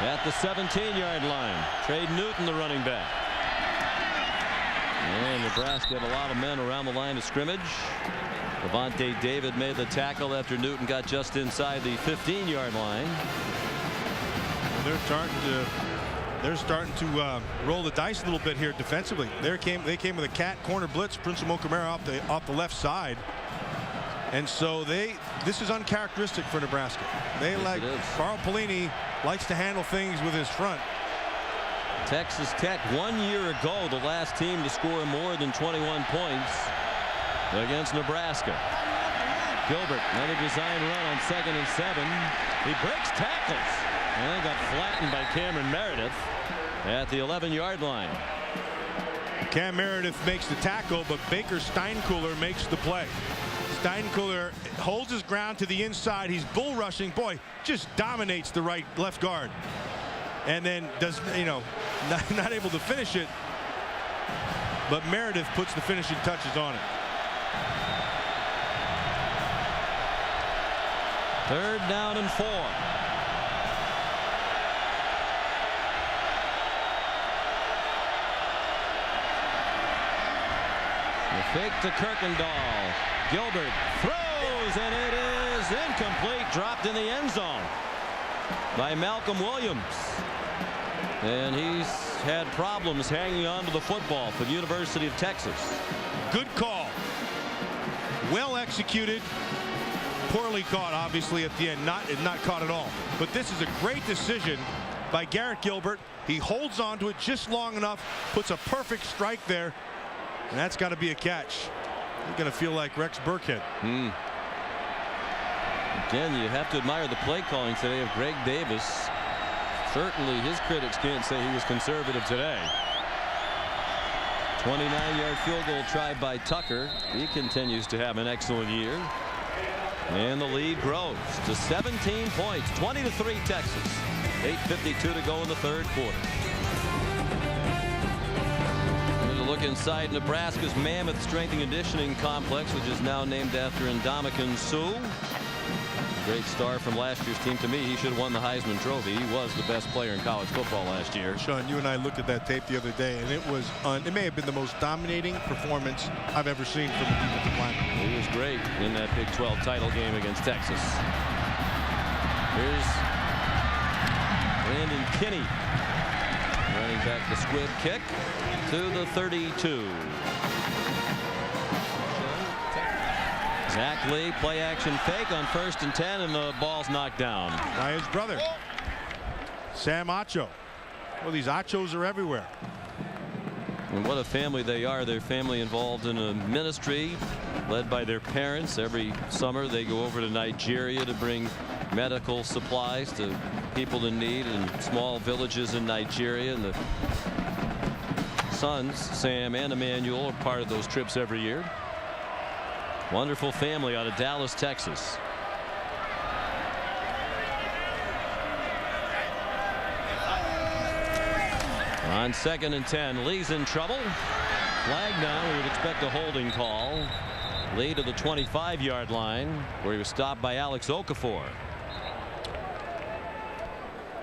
at the 17-yard line. Trey Newton, the running back. And Nebraska had a lot of men around the line of scrimmage. Levante David made the tackle after Newton got just inside the 15-yard line. They're starting to roll the dice a little bit here defensively. They came with a cat corner blitz. Prince Amukamara off the left side, and so this is uncharacteristic for Nebraska. They like Carl Pelini likes to handle things with his front. Texas Tech 1 year ago, the last team to score more than 21 points against Nebraska. Gilbert, another design run on 2nd and 7. He breaks tackles. And got flattened by Cameron Meredith at the 11-yard line. Cam Meredith makes the tackle, but Baker Steinkuhler makes the play. Steinkuhler holds his ground to the inside. He's bull rushing. Boy, just dominates the left guard. And then does, not able to finish it. But Meredith puts the finishing touches on it. 3rd down and 4. Fake to Kirkendall. Gilbert throws, and it is incomplete. Dropped in the end zone by Malcolm Williams. And he's had problems hanging on to the football for the University of Texas. Good call. Well executed. Poorly caught, obviously, at the end. Not caught at all. But this is a great decision by Garrett Gilbert. He holds on to it just long enough, puts a perfect strike there. And that's got to be a catch. You're going to feel like Rex Burkhead. Again, you have to admire the play calling today of Greg Davis. Certainly his critics can't say he was conservative today. 29-yard field goal tried by Tucker. He continues to have an excellent year. And the lead grows to 17 points. 20-3 Texas. 8:52 to go in the third quarter. Look inside Nebraska's Mammoth Strength and Conditioning Complex, which is now named after Ndamukong Suh. great star from last year's team. To me, he should have won the Heisman Trophy. He was the best player in college football last year. Sean, you and I looked at that tape the other day, and it may have been the most dominating performance I've ever seen from a defensive lineman. He was great in that Big 12 title game against Texas. Here's Brandon Kinney running back the squib kick to the 32. Zach Lee, play action fake on 1st and 10, and the ball's knocked down by his brother, Sam Acho. Well, these Achos are everywhere. And what a family they are. Their family involved in a ministry led by their parents. Every summer they go over to Nigeria to bring medical supplies to people in need in small villages in Nigeria. And the sons, Sam and Emmanuel, are part of those trips every year. Wonderful family out of Dallas, Texas. On 2nd and 10, Lee's in trouble. Flag down. We would expect a holding call. Lee to the 25-yard line, where he was stopped by Alex Okafor.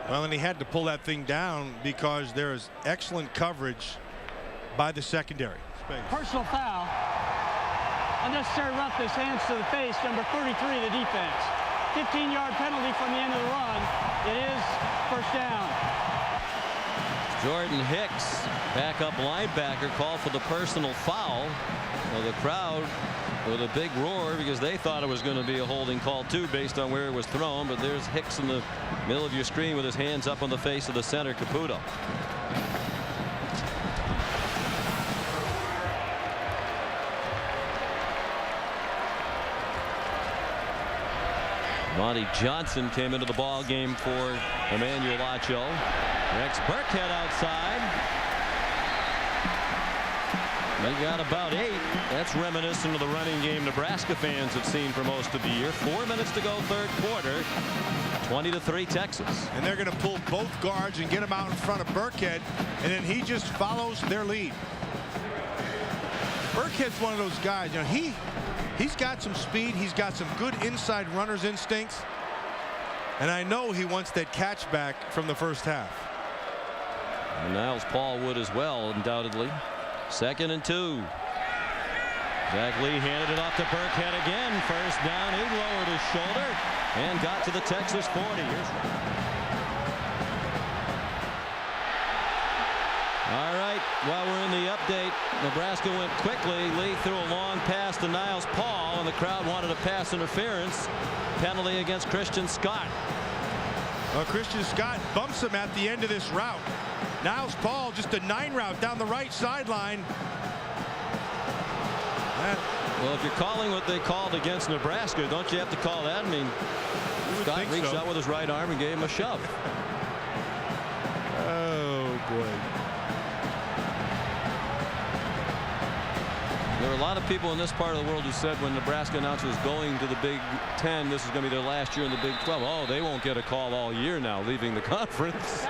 Well, and he had to pull that thing down because there is excellent coverage by the secondary. Personal foul. Unnecessary roughness, hands to the face, number 33 of the defense. 15-yard penalty from the end of the run. It is first down. Jordan Hicks, backup linebacker, called for the personal foul. Well, the crowd with a big roar because they thought it was going to be a holding call too based on where it was thrown. But there's Hicks in the middle of your screen with his hands up on the face of the center, Caputo. Monty Johnson came into the ball game for Emmanuel Acho. Rex Burkhead outside. They got about 8. That's reminiscent of the running game Nebraska fans have seen for most of the year. 4 minutes to go, 3rd quarter. 20-3 Texas. And they're going to pull both guards and get him out in front of Burkhead, and then he just follows their lead. Burkhead's one of those guys, you know, he's got some speed. He's got some good inside runner's instincts. And I know he wants that catch back from the first half. And Niles Paul would as well, undoubtedly. 2nd and 2. Zach Lee handed it off to Burkhead again. First down. He lowered his shoulder and got to the Texas 40. All right, while we're in the update, Nebraska went quickly. Lee threw a long pass to Niles Paul, and the crowd wanted a pass interference penalty against Christian Scott. Well, Christian Scott bumps him at the end of this route. Niles Paul just a 9 route down the right sideline. Well, if you're calling what they called against Nebraska, don't you have to call that? I mean, Scott reached out with his right arm and gave him a shove. Oh, boy. There were a lot of people in this part of the world who said when Nebraska announced it was going to the Big 10, this is going to be their last year in the Big 12. Oh, they won't get a call all year now leaving the conference.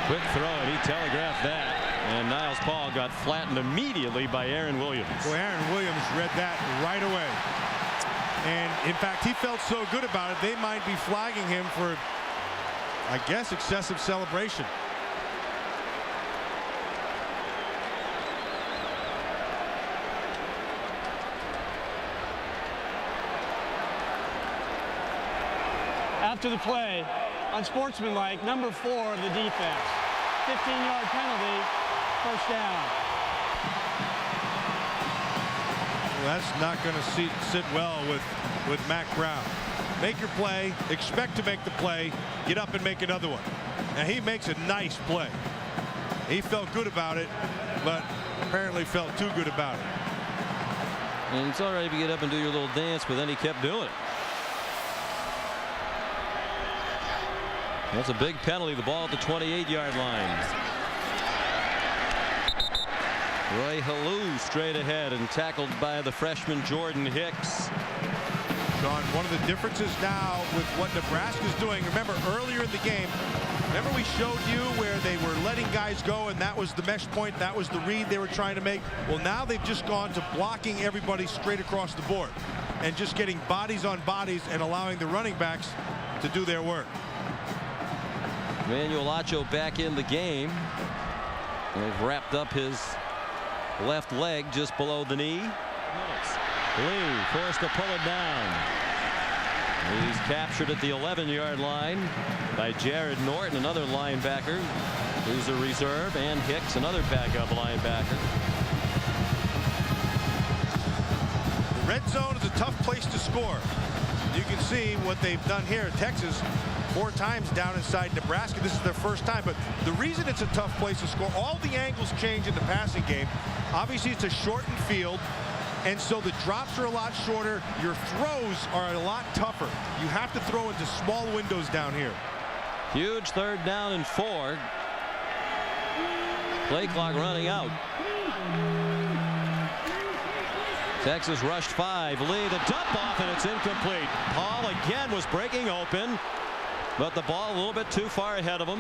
Quick throw, and he telegraphed that. And Niles Paul got flattened immediately by Aaron Williams. Well, Aaron Williams read that right away. And, in fact, he felt so good about it, they might be flagging him for, I guess, excessive celebration. After the play, unsportsmanlike, number 4 of the defense. 15-yard penalty, first down. Well, that's not going to sit well with Mack Brown. Make your play, expect to make the play, get up and make another one. Now, he makes a nice play. He felt good about it, but apparently felt too good about it. And it's all right if you get up and do your little dance, but then he kept doing it. That's a big penalty. The ball at the 28-yard line. Roy Halou straight ahead and tackled by the freshman Jordan Hicks. Sean, one of the differences now with what Nebraska's doing, remember earlier in the game, remember we showed you where they were letting guys go and that was the mesh point, that was the read they were trying to make. Well, now they've just gone to blocking everybody straight across the board. and just getting bodies on bodies and allowing the running backs to do their work. Manuel Acho back in the game. They've wrapped up his left leg just below the knee. Lee forced to pull it down. He's captured at the 11-yard line by Jared Norton, another linebacker who's a reserve, and Hicks, another backup linebacker. The red zone is a tough place to score. You can see what they've done here. Texas 4 times down inside Nebraska. This is their first time, but the reason it's a tough place to score, all the angles change in the passing game. Obviously, it's a shortened field, and so the drops are a lot shorter. Your throws are a lot tougher. You have to throw into small windows down here. Huge 3rd down and 4. Play clock running out. Texas rushed 5. Lee, the dump off, and it's incomplete. Paul again was breaking open, but the ball a little bit too far ahead of him.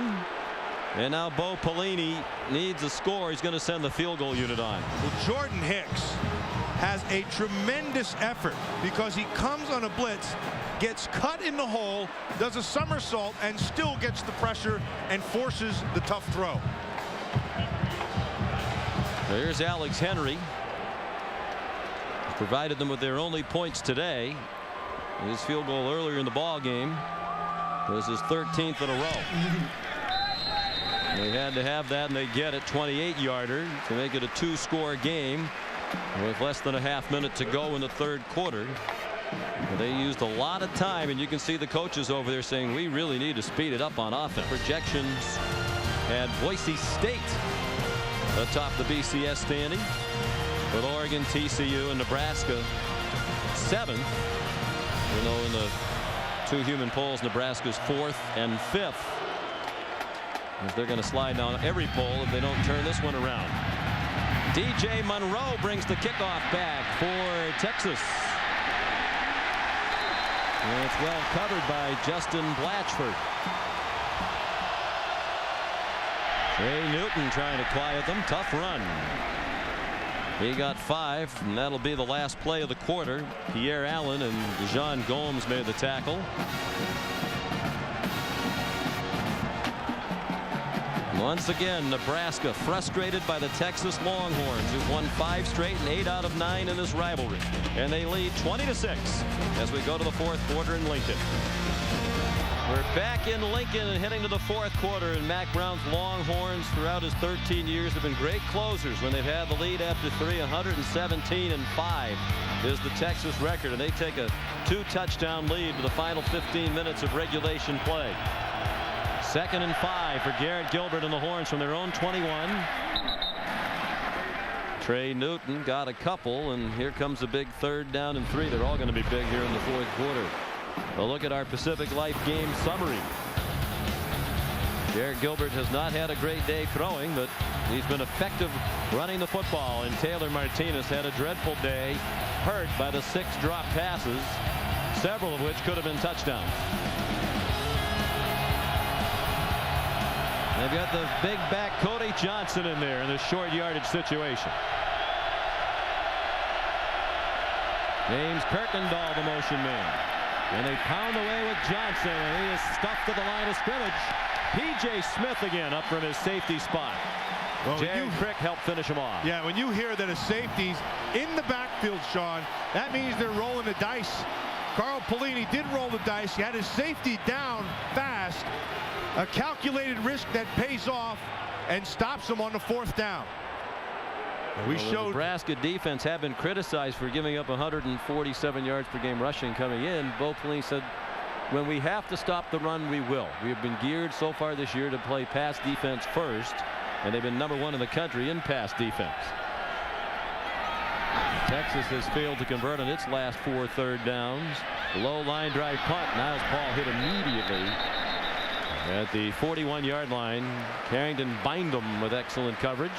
And now Bo Pelini needs a score. He's going to send the field goal unit on. Well, Jordan Hicks has a tremendous effort because he comes on a blitz, gets cut in the hole, does a somersault, and still gets the pressure and forces the tough throw. Here's Alex Henry. Provided them with their only points today. His field goal earlier in the ball game was his 13th in a row. They had to have that, and they get it. 28-yarder to make it a 2-score game with less than a half minute to go in the 3rd quarter. But they used a lot of time, and you can see the coaches over there saying we really need to speed it up on offense. Projections had Boise State atop the BCS standing, with Oregon, TCU, and Nebraska 7th. You know, in the 2 human polls, Nebraska's 4th and 5th. If they're going to slide down every poll if they don't turn this one around. DJ Monroe brings the kickoff back for Texas. And it's well covered by Justin Blatchford. Trey Newton trying to quiet them. Tough run. He got 5, and that'll be the last play of the quarter. Pierre Allen and Jean Gomes made the tackle. Once again, Nebraska frustrated by the Texas Longhorns, who've won 5 straight and 8 out of 9 in this rivalry. And they lead 20-6 as we go to the 4th quarter in Lincoln. We're back in Lincoln and heading to the 4th quarter, and Mack Brown's Longhorns throughout his 13 years have been great closers when they've had the lead after 3. 117-5 is the Texas record, and they take a 2-touchdown lead to the final 15 minutes of regulation play. 2nd and 5 for Garrett Gilbert and the Horns from their own 21. Trey Newton got a couple, and here comes a big 3rd down and 3. They're all going to be big here in the 4th quarter. A look at our Pacific Life game summary. Garrett Gilbert has not had a great day throwing, but he's been effective running the football. And Taylor Martinez had a dreadful day, hurt by the 6 drop passes, several of which could have been touchdowns. They've got the big back Cody Johnson in there in this short yardage situation. James Kirkendall, the motion man. And they pound away with Johnson, and he is stuffed to the line of scrimmage. P.J. Smith again up from his safety spot. Well, Jared Crick helped finish him off. Yeah, when you hear that a safety's in the backfield, Sean, that means they're rolling the dice. Carl Pelini did roll the dice. He had his safety down fast. A calculated risk that pays off and stops him on the 4th down. The Nebraska defense have been criticized for giving up 147 yards per game rushing coming in. Bo Pelini said, when we have to stop the run, we will. We have been geared so far this year to play pass defense first, and they've been #1 in the country in pass defense. Texas has failed to convert on its last 4 3rd downs. Low line drive punt. Niles Paul hit immediately at the 41-yard line. Carrington Bindum with excellent coverage.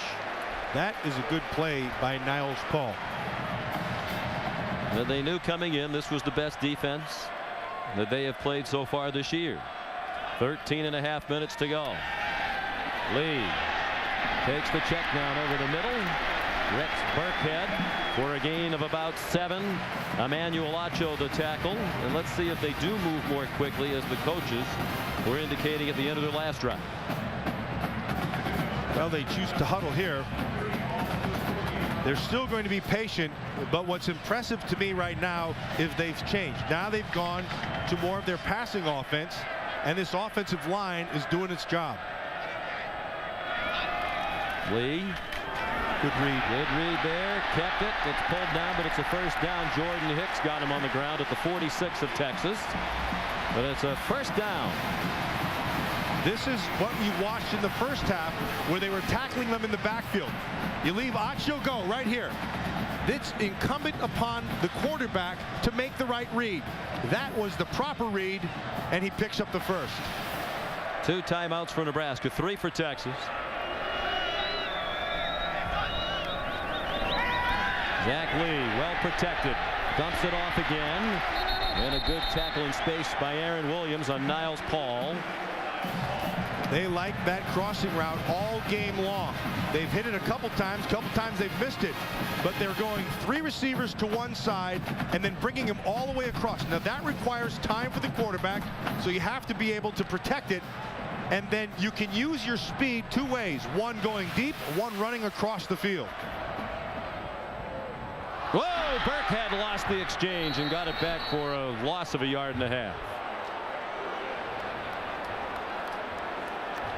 That is a good play by Niles Paul. And they knew coming in this was the best defense that they have played so far this year. 13.5 minutes to go. Lee takes the check down over the middle. Rex Burkhead for a gain of about 7. Emmanuel Acho the tackle. And let's see if they do move more quickly, as the coaches were indicating at the end of their last drive. Well, they choose to huddle here. They're still going to be patient, but what's impressive to me right now is they've changed. Now they've gone to more of their passing offense, and this offensive line is doing its job. Lee. Good read. Good read there. Kept it. It's pulled down, but it's a first down. Jordan Hicks got him on the ground at the 46 of Texas. But it's a first down. This is what you watched in the first half, where they were tackling them in the backfield. You leave Acho go right here. It's incumbent upon the quarterback to make the right read. That was the proper read, and he picks up the first. 2 timeouts for Nebraska, 3 for Texas. Zach Lee, well protected, dumps it off again, and a good tackle in space by Aaron Williams on Niles Paul. They like that crossing route all game long. They've hit it a couple times they've missed it, but they're going 3 receivers to one side and then bringing them all the way across. Now that requires time for the quarterback, so you have to be able to protect it, and then you can use your speed 2 ways, one going deep, one running across the field. Whoa, Burkhead lost the exchange and got it back for a loss of 1.5 yards.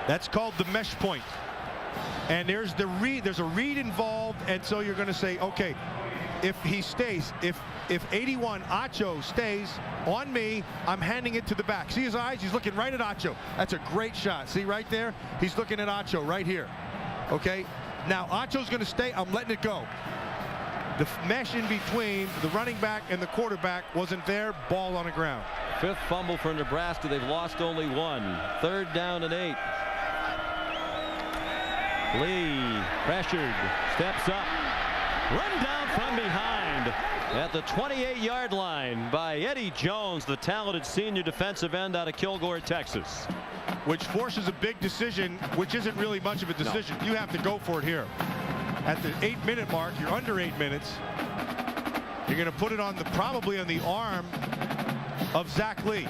That's called the mesh point. And there's the read. There's a read involved, and so you're going to say, okay, if he stays, if 81 Acho stays on me, I'm handing it to the back. See his eyes? He's looking right at Acho. That's a great shot. See right there? He's looking at Acho right here. Okay. Now Acho's going to stay. I'm letting it go. The mesh in between the running back and the quarterback wasn't there. Ball on the ground. 5th fumble for Nebraska. They've lost only 1. 3rd down and 8. Lee pressured, steps up, run down from behind at the 28-yard line by Eddie Jones, the talented senior defensive end out of Kilgore, Texas. Which forces a big decision, which isn't really much of a decision. No. You have to go for it here. At the 8-minute mark, you're under 8 minutes. You're going to put it on probably on the arm of Zach Lee.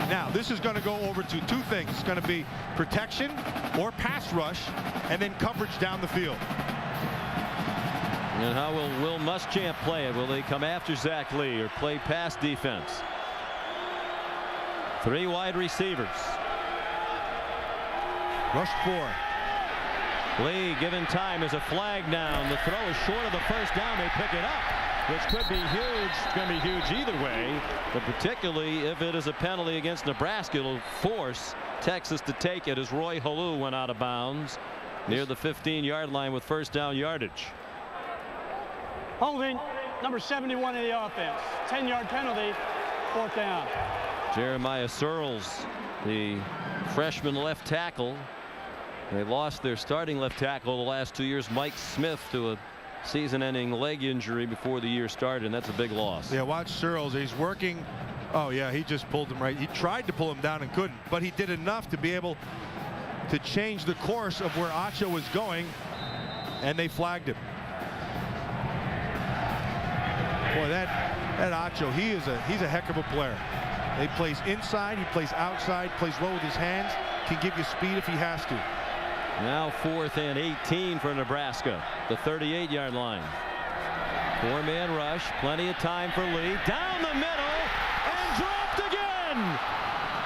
Now, this is going to go over to 2 things. It's going to be protection or pass rush, and then coverage down the field. And how will Will Muschamp play it? Will they come after Zach Lee or play pass defense? 3 wide receivers. Rush 4. Lee given time as a flag down. The throw is short of the first down. They pick it up, which could be huge. It's going to be huge either way, but particularly if it is a penalty against Nebraska, it'll force Texas to take it, as Roy Halou went out of bounds near the 15-yard line with first down yardage. Holding, number 71 in the offense. 10-yard penalty, 4th down. Jeremiah Searles, the freshman left tackle. They lost their starting left tackle the last 2 years, Mike Smith, to a season-ending leg injury before the year started, and that's a big loss. Yeah, watch Searles. He's working. Oh, yeah, he just pulled him right. He tried to pull him down and couldn't, but he did enough to be able to change the course of where Acho was going, and they flagged him. Boy, that Acho, he's a heck of a player. He plays inside, he plays outside, plays well with his hands, can give you speed if he has to. Now 4th and 18 for Nebraska, the 38-yard line. 4-man rush, plenty of time for Lee. Down the middle and dropped again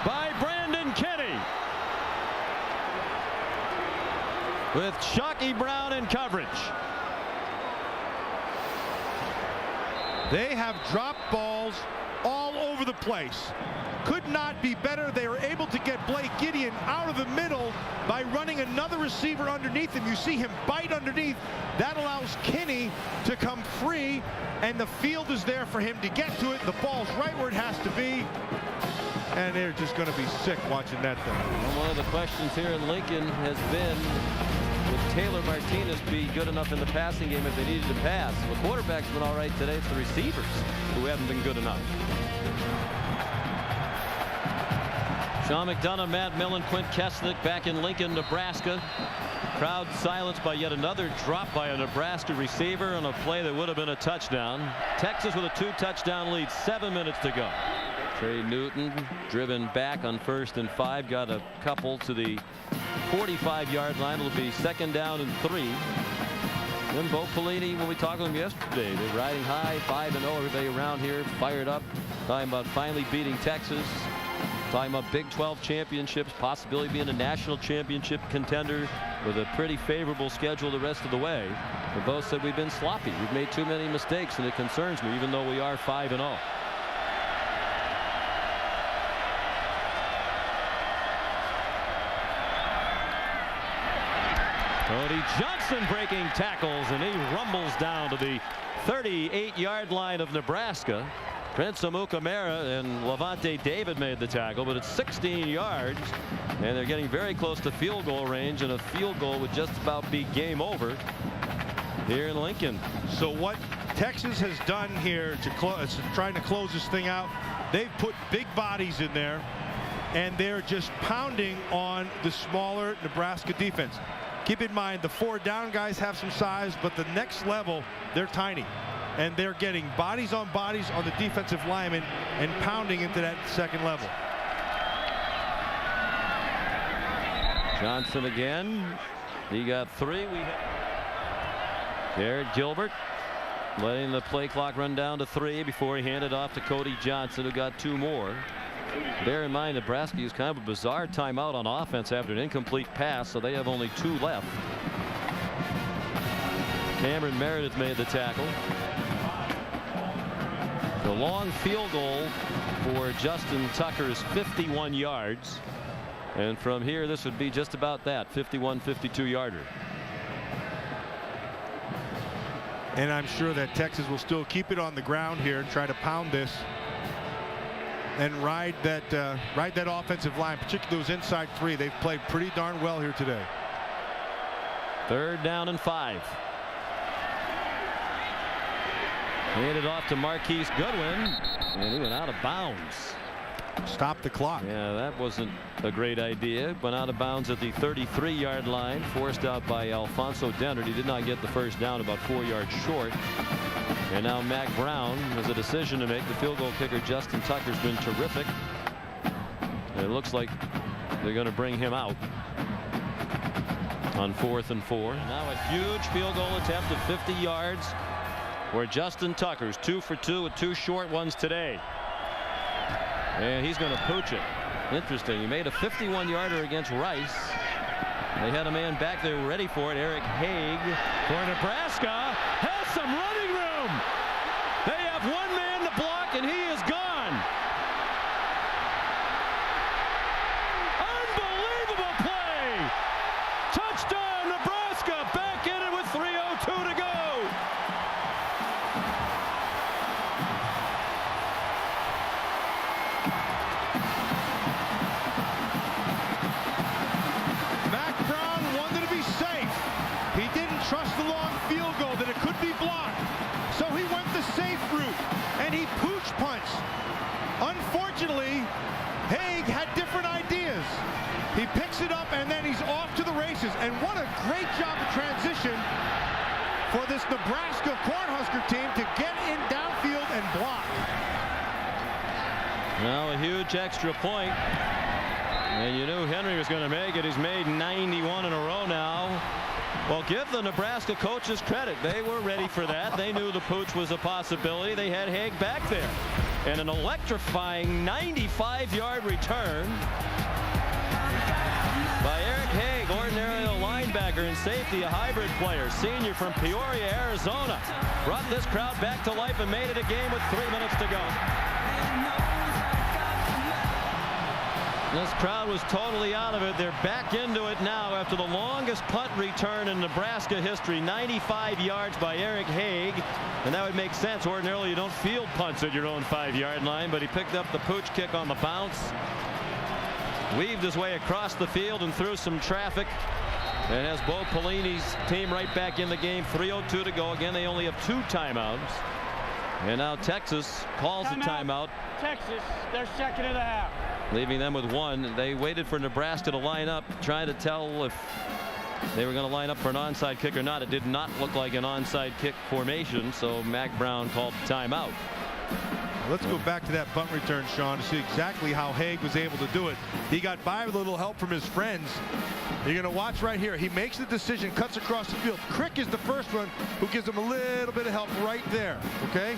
by Brandon Kenny. With Shockey Brown in coverage. They have dropped balls all over the place. Could not be better. They were able to get Blake Gideon out of the middle by running another receiver underneath him. You see him bite underneath. That allows Kinney to come free, and the field is there for him to get to it. The ball's right where it has to be, and they're just going to be sick watching that thing. Well, one of the questions here in Lincoln has been, would Taylor Martinez be good enough in the passing game if they needed to pass? The quarterback's been all right today. It's the receivers who haven't been good enough. Sean McDonough, Matt Millen, Quint Kesnick back in Lincoln, Nebraska. Crowd silenced by yet another drop by a Nebraska receiver on a play that would have been a touchdown. Texas with a 2-touchdown lead, 7 minutes to go. Trey Newton driven back on 1st and 5, got a couple to the 45-yard line. It'll be 2nd down and 3. Then Bo Pelini, when we talked to him yesterday, they're riding high, 5-0. Everybody around here fired up, talking about finally beating Texas, talking about Big 12 championships, possibility being a national championship contender with a pretty favorable schedule the rest of the way. They both said we've been sloppy. We've made too many mistakes, and it concerns me, even though we are 5-0. Cody Johnson breaking tackles, and he rumbles down to the 38-yard line of Nebraska. Prince Amukamara and Levante David made the tackle, but it's 16 yards, and they're getting very close to field goal range, and a field goal would just about be game over here in Lincoln. So what Texas has done here to trying to close this thing out, they've put big bodies in there, and they're just pounding on the smaller Nebraska defense. Keep in mind, the 4 down guys have some size, but the next level, they're tiny. And they're getting bodies on the defensive linemen and pounding into that second level. Johnson again. He got 3. Garrett Gilbert letting the play clock run down to 3 before he handed off to Cody Johnson, who got 2 more. Bear in mind, Nebraska used kind of a bizarre timeout on offense after an incomplete pass, so they have only 2 left. Cameron Meredith made the tackle. The long field goal for Justin Tucker is 51 yards. And from here, this would be just about that, 51, 52-yarder. And I'm sure that Texas will still keep it on the ground here and try to pound this and ride that offensive line, particularly those inside 3. They've played pretty darn well here today. 3rd down and 5. Handed off to Marquise Goodwin, and he went out of bounds. Stop the clock. Yeah, that wasn't a great idea. Went out of bounds at the 33-yard line, forced out by Alfonso Dennard. He did not get the first down, about 4 yards short. And now Mac Brown has a decision to make. The field goal kicker Justin Tucker's been terrific. And it looks like they're going to bring him out on 4th and 4. Now a huge field goal attempt of 50 yards where Justin Tucker's 2 for 2 with 2 short ones today. And he's going to pooch it. Interesting. He made a 51-yarder against Rice. They had a man back there ready for it. Eric Haig for Nebraska has some running room. They have 1 man to block, and he is gone. Unbelievable play. Touchdown, Nebraska. Back in it with 3:02 to go. Trust the long field goal that it could be blocked, so he went the safe route and he pooch punched. Unfortunately, Haig had different ideas. He picks it up and then he's off to the races. And what a great job of transition for this Nebraska Cornhusker team to get in downfield and block. Now a huge extra point, and you knew Henry was going to make it. He's made 91 in a row now. Well, give the Nebraska coaches credit. They were ready for that. They knew the pooch was a possibility. They had Haig back there. And an electrifying 95-yard return by Eric Haig, ordinarily a linebacker and safety, a hybrid player, senior from Peoria, Arizona. Brought this crowd back to life and made it a game with 3 minutes to go. This crowd was totally out of it. They're back into it now after the longest punt return in Nebraska history. 95 yards by Eric Haig. And that would make sense. Ordinarily, you don't field punts at your own 5-yard line, but he picked up the pooch kick on the bounce. Weaved his way across the field and through some traffic. And has Bo Pelini's team right back in the game. 3:02 to go. Again, they only have 2 timeouts. And now Texas calls a timeout. Texas, their second of the half. leaving them with one. They waited for Nebraska to line up, trying to tell if they were going to line up for an onside kick or not. It did not look like an onside kick formation, so Mac Brown called timeout. Let's go back to that punt return, Sean, to see exactly how Haig was able to do it. He got by with a little help from his friends. You're going to watch right here. He makes the decision, cuts across the field. Crick is the first one who gives him a little bit of help right there. Okay?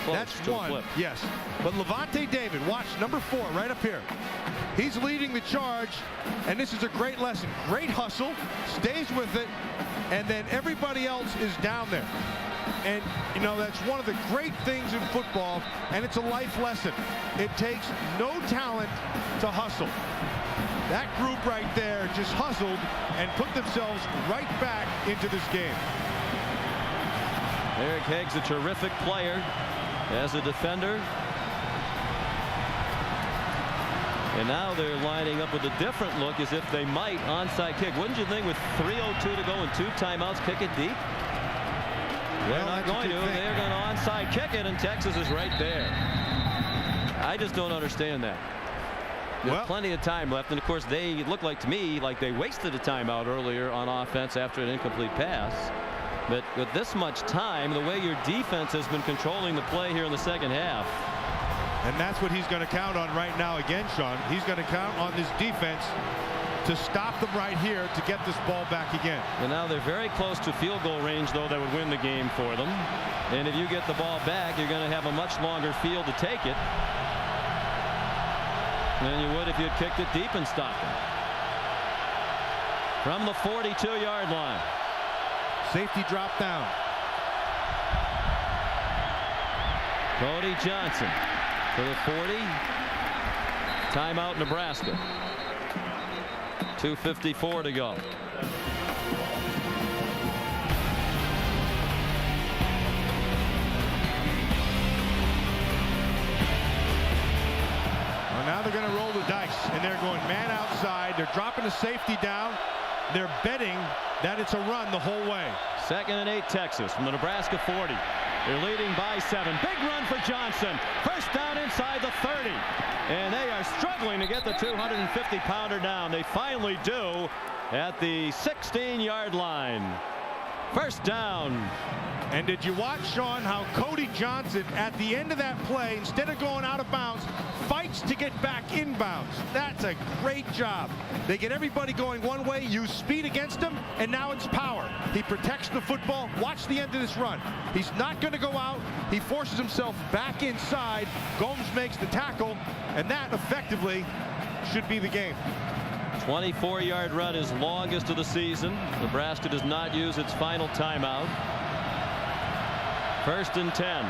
That's one. Yes. But Levante David, watch number 4 right up here. He's leading the charge, and this is a great lesson. Great hustle, stays with it, and then everybody else is down there. And, you know, that's one of the great things in football, and it's a life lesson. It takes no talent to hustle. That group right there just hustled and put themselves right back into this game. Eric Haig's a terrific player as a defender. And now they're lining up with a different look as if they might onside kick. Wouldn't you think with 3:02 to go and 2 timeouts, kick it deep? They're not going to. They're going to onside kick it, and Texas is right there. I just don't understand that. There's plenty of time left, and of course they look like to me like they wasted a timeout earlier on offense after an incomplete pass. But with this much time, the way your defense has been controlling the play here in the second half. And that's what he's going to count on right now again, Sean. He's going to count on this defense to stop them right here to get this ball back again. And now they're very close to field goal range, though, that would win the game for them. And if you get the ball back, you're going to have a much longer field to take it than you would if you'd kicked it deep and stopped it. From the 42-yard line. Safety drop down. Cody Johnson to the 40. Timeout, Nebraska. 2:54 to go. Well, now they're going to roll the dice, and they're going man outside. They're dropping the safety down. They're betting that it's a run the whole way. 2nd and 8, Texas from the Nebraska 40. They're leading by 7. Big run for Johnson. First down inside the 30. And they are struggling to get the 250-pounder down. They finally do at the 16-yard line. First down. And did you watch, Sean, how Cody Johnson at the end of that play, instead of going out of bounds, fights to get back inbounds? That's a great job. They get everybody going one way, use speed against them, and now it's power. He protects the football. Watch the end of this run. He's not going to go out. He forces himself back inside. Gomes makes the tackle, and that effectively should be the game. 24-yard run is longest of the season. Nebraska does not use its final timeout. 1st and 10.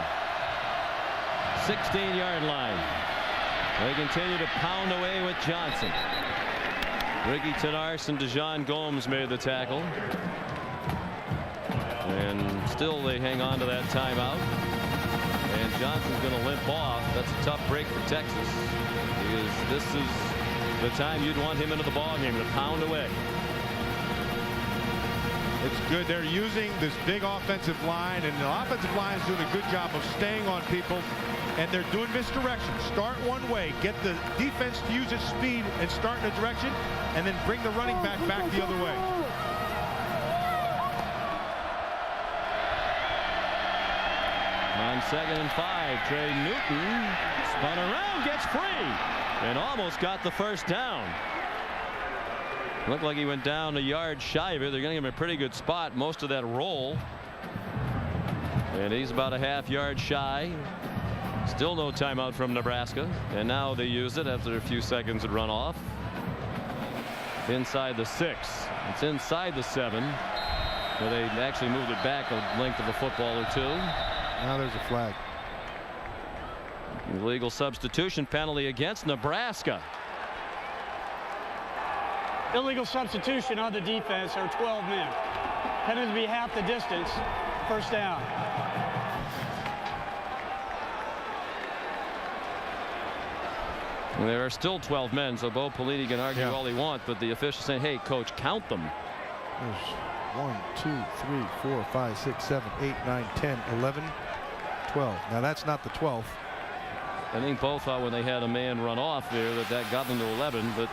16-yard line. They continue to pound away with Johnson. Ricky Tenarce and DeJon Gomes made the tackle. And still they hang on to that timeout. And Johnson's going to limp off. That's a tough break for Texas, because this is the time you'd want him into the ballgame to pound away. It's good. They're using this big offensive line, and the offensive line is doing a good job of staying on people, and they're doing misdirection. Start one way, get the defense to use its speed and start in a direction, and then bring the running back the other way. On 2nd and 5, Trey Newton spun around, gets free, and almost got the first down. Looked like he went down a yard shy of it. They're going to give him a pretty good spot most of that roll. And he's about a half-yard shy. Still no timeout from Nebraska. And now they use it after a few seconds of run off. Inside the 6. It's inside the 7. Where they actually moved it back a length of a football or 2. Now there's a flag. Illegal substitution penalty against Nebraska. Illegal substitution on the defense. There are 12 men. Penalty to be half the distance. First down. And there are still 12 men, so Bo Pelini can argue all he wants, but the official saying, hey, coach, count them. There's 1, 2, 3, 4, 5, 6, 7, 8, 9, 10, 11, 12. Now that's not the 12th. I think both thought when they had a man run off there that got them to 11, but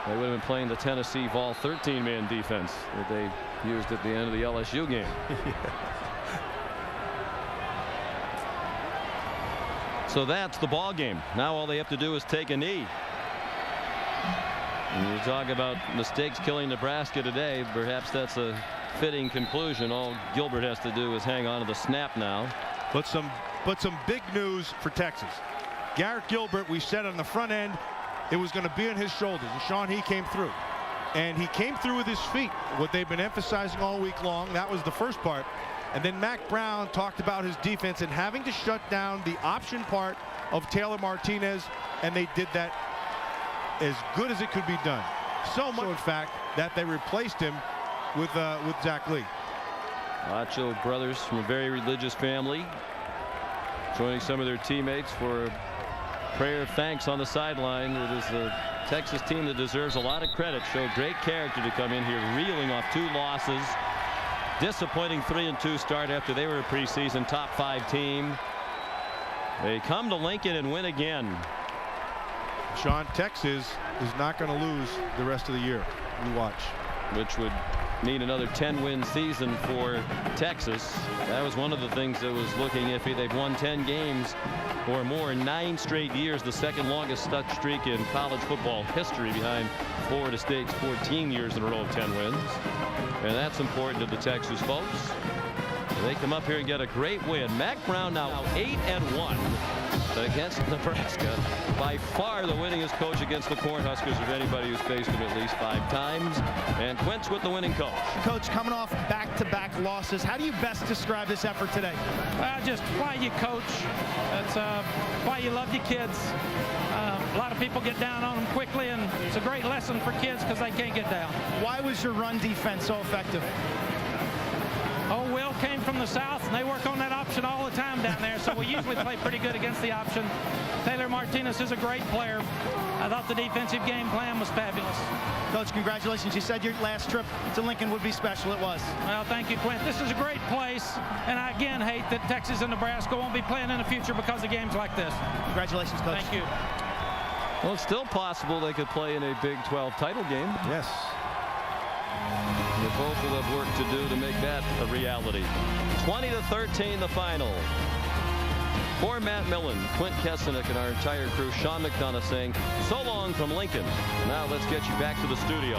they would have been playing the Tennessee Vol 13-man defense that they used at the end of the LSU game. So that's the ball game. Now all they have to do is take a knee. And you talk about mistakes killing Nebraska today. Perhaps that's a fitting conclusion. All Gilbert has to do is hang on to the snap now. But some big news for Texas. Garrett Gilbert, we said on the front end, it was going to be on his shoulders. And Sean, he came through. And he came through with his feet. What they've been emphasizing all week long. That was the first part. And then Mac Brown talked about his defense and having to shut down the option part of Taylor Martinez. And they did that as good as it could be done. So much, in fact, that they replaced him with Zach Lee. Macho brothers from a very religious family joining some of their teammates for a prayer of thanks on the sideline. It is the Texas team that deserves a lot of credit. Showed great character to come in here reeling off 2 losses. Disappointing 3-2 start after they were a preseason top 5 team. They come to Lincoln and win again. Sean, Texas is not going to lose the rest of the year. You watch. Which would need another 10-win season for Texas. That was one of the things that was looking iffy. They've won 10 games or more in 9 straight years, the second longest such streak in college football history, behind Florida State's 14 years in a row of 10 wins. And that's important to the Texas folks. They come up here and get a great win. Mac Brown now 8-1 against Nebraska. By far the winningest coach against the Cornhuskers of anybody who's faced him at least 5 times. And Quint's with the winning coach. Coach, coming off back-to-back losses, how do you best describe this effort today? Just why you coach. That's why you love your kids. A lot of people get down on them quickly, and it's a great lesson for kids because they can't get down. Why was your run defense so effective? Oh, Will came from the south, and they work on that option all the time down there, so we usually play pretty good against the option. Taylor Martinez is a great player. I thought the defensive game plan was fabulous. Coach, congratulations. You said your last trip to Lincoln would be special. It was. Well, thank you, Quint. This is a great place, and I again hate that Texas and Nebraska won't be playing in the future because of games like this. Congratulations, Coach. Thank you. Well, it's still possible they could play in a Big 12 title game. Yes. You both will have work to do to make that a reality. 20-13 the final. For Matt Millen, Quint Kessenich, and our entire crew, Sean McDonough saying so long from Lincoln. Now let's get you back to the studio.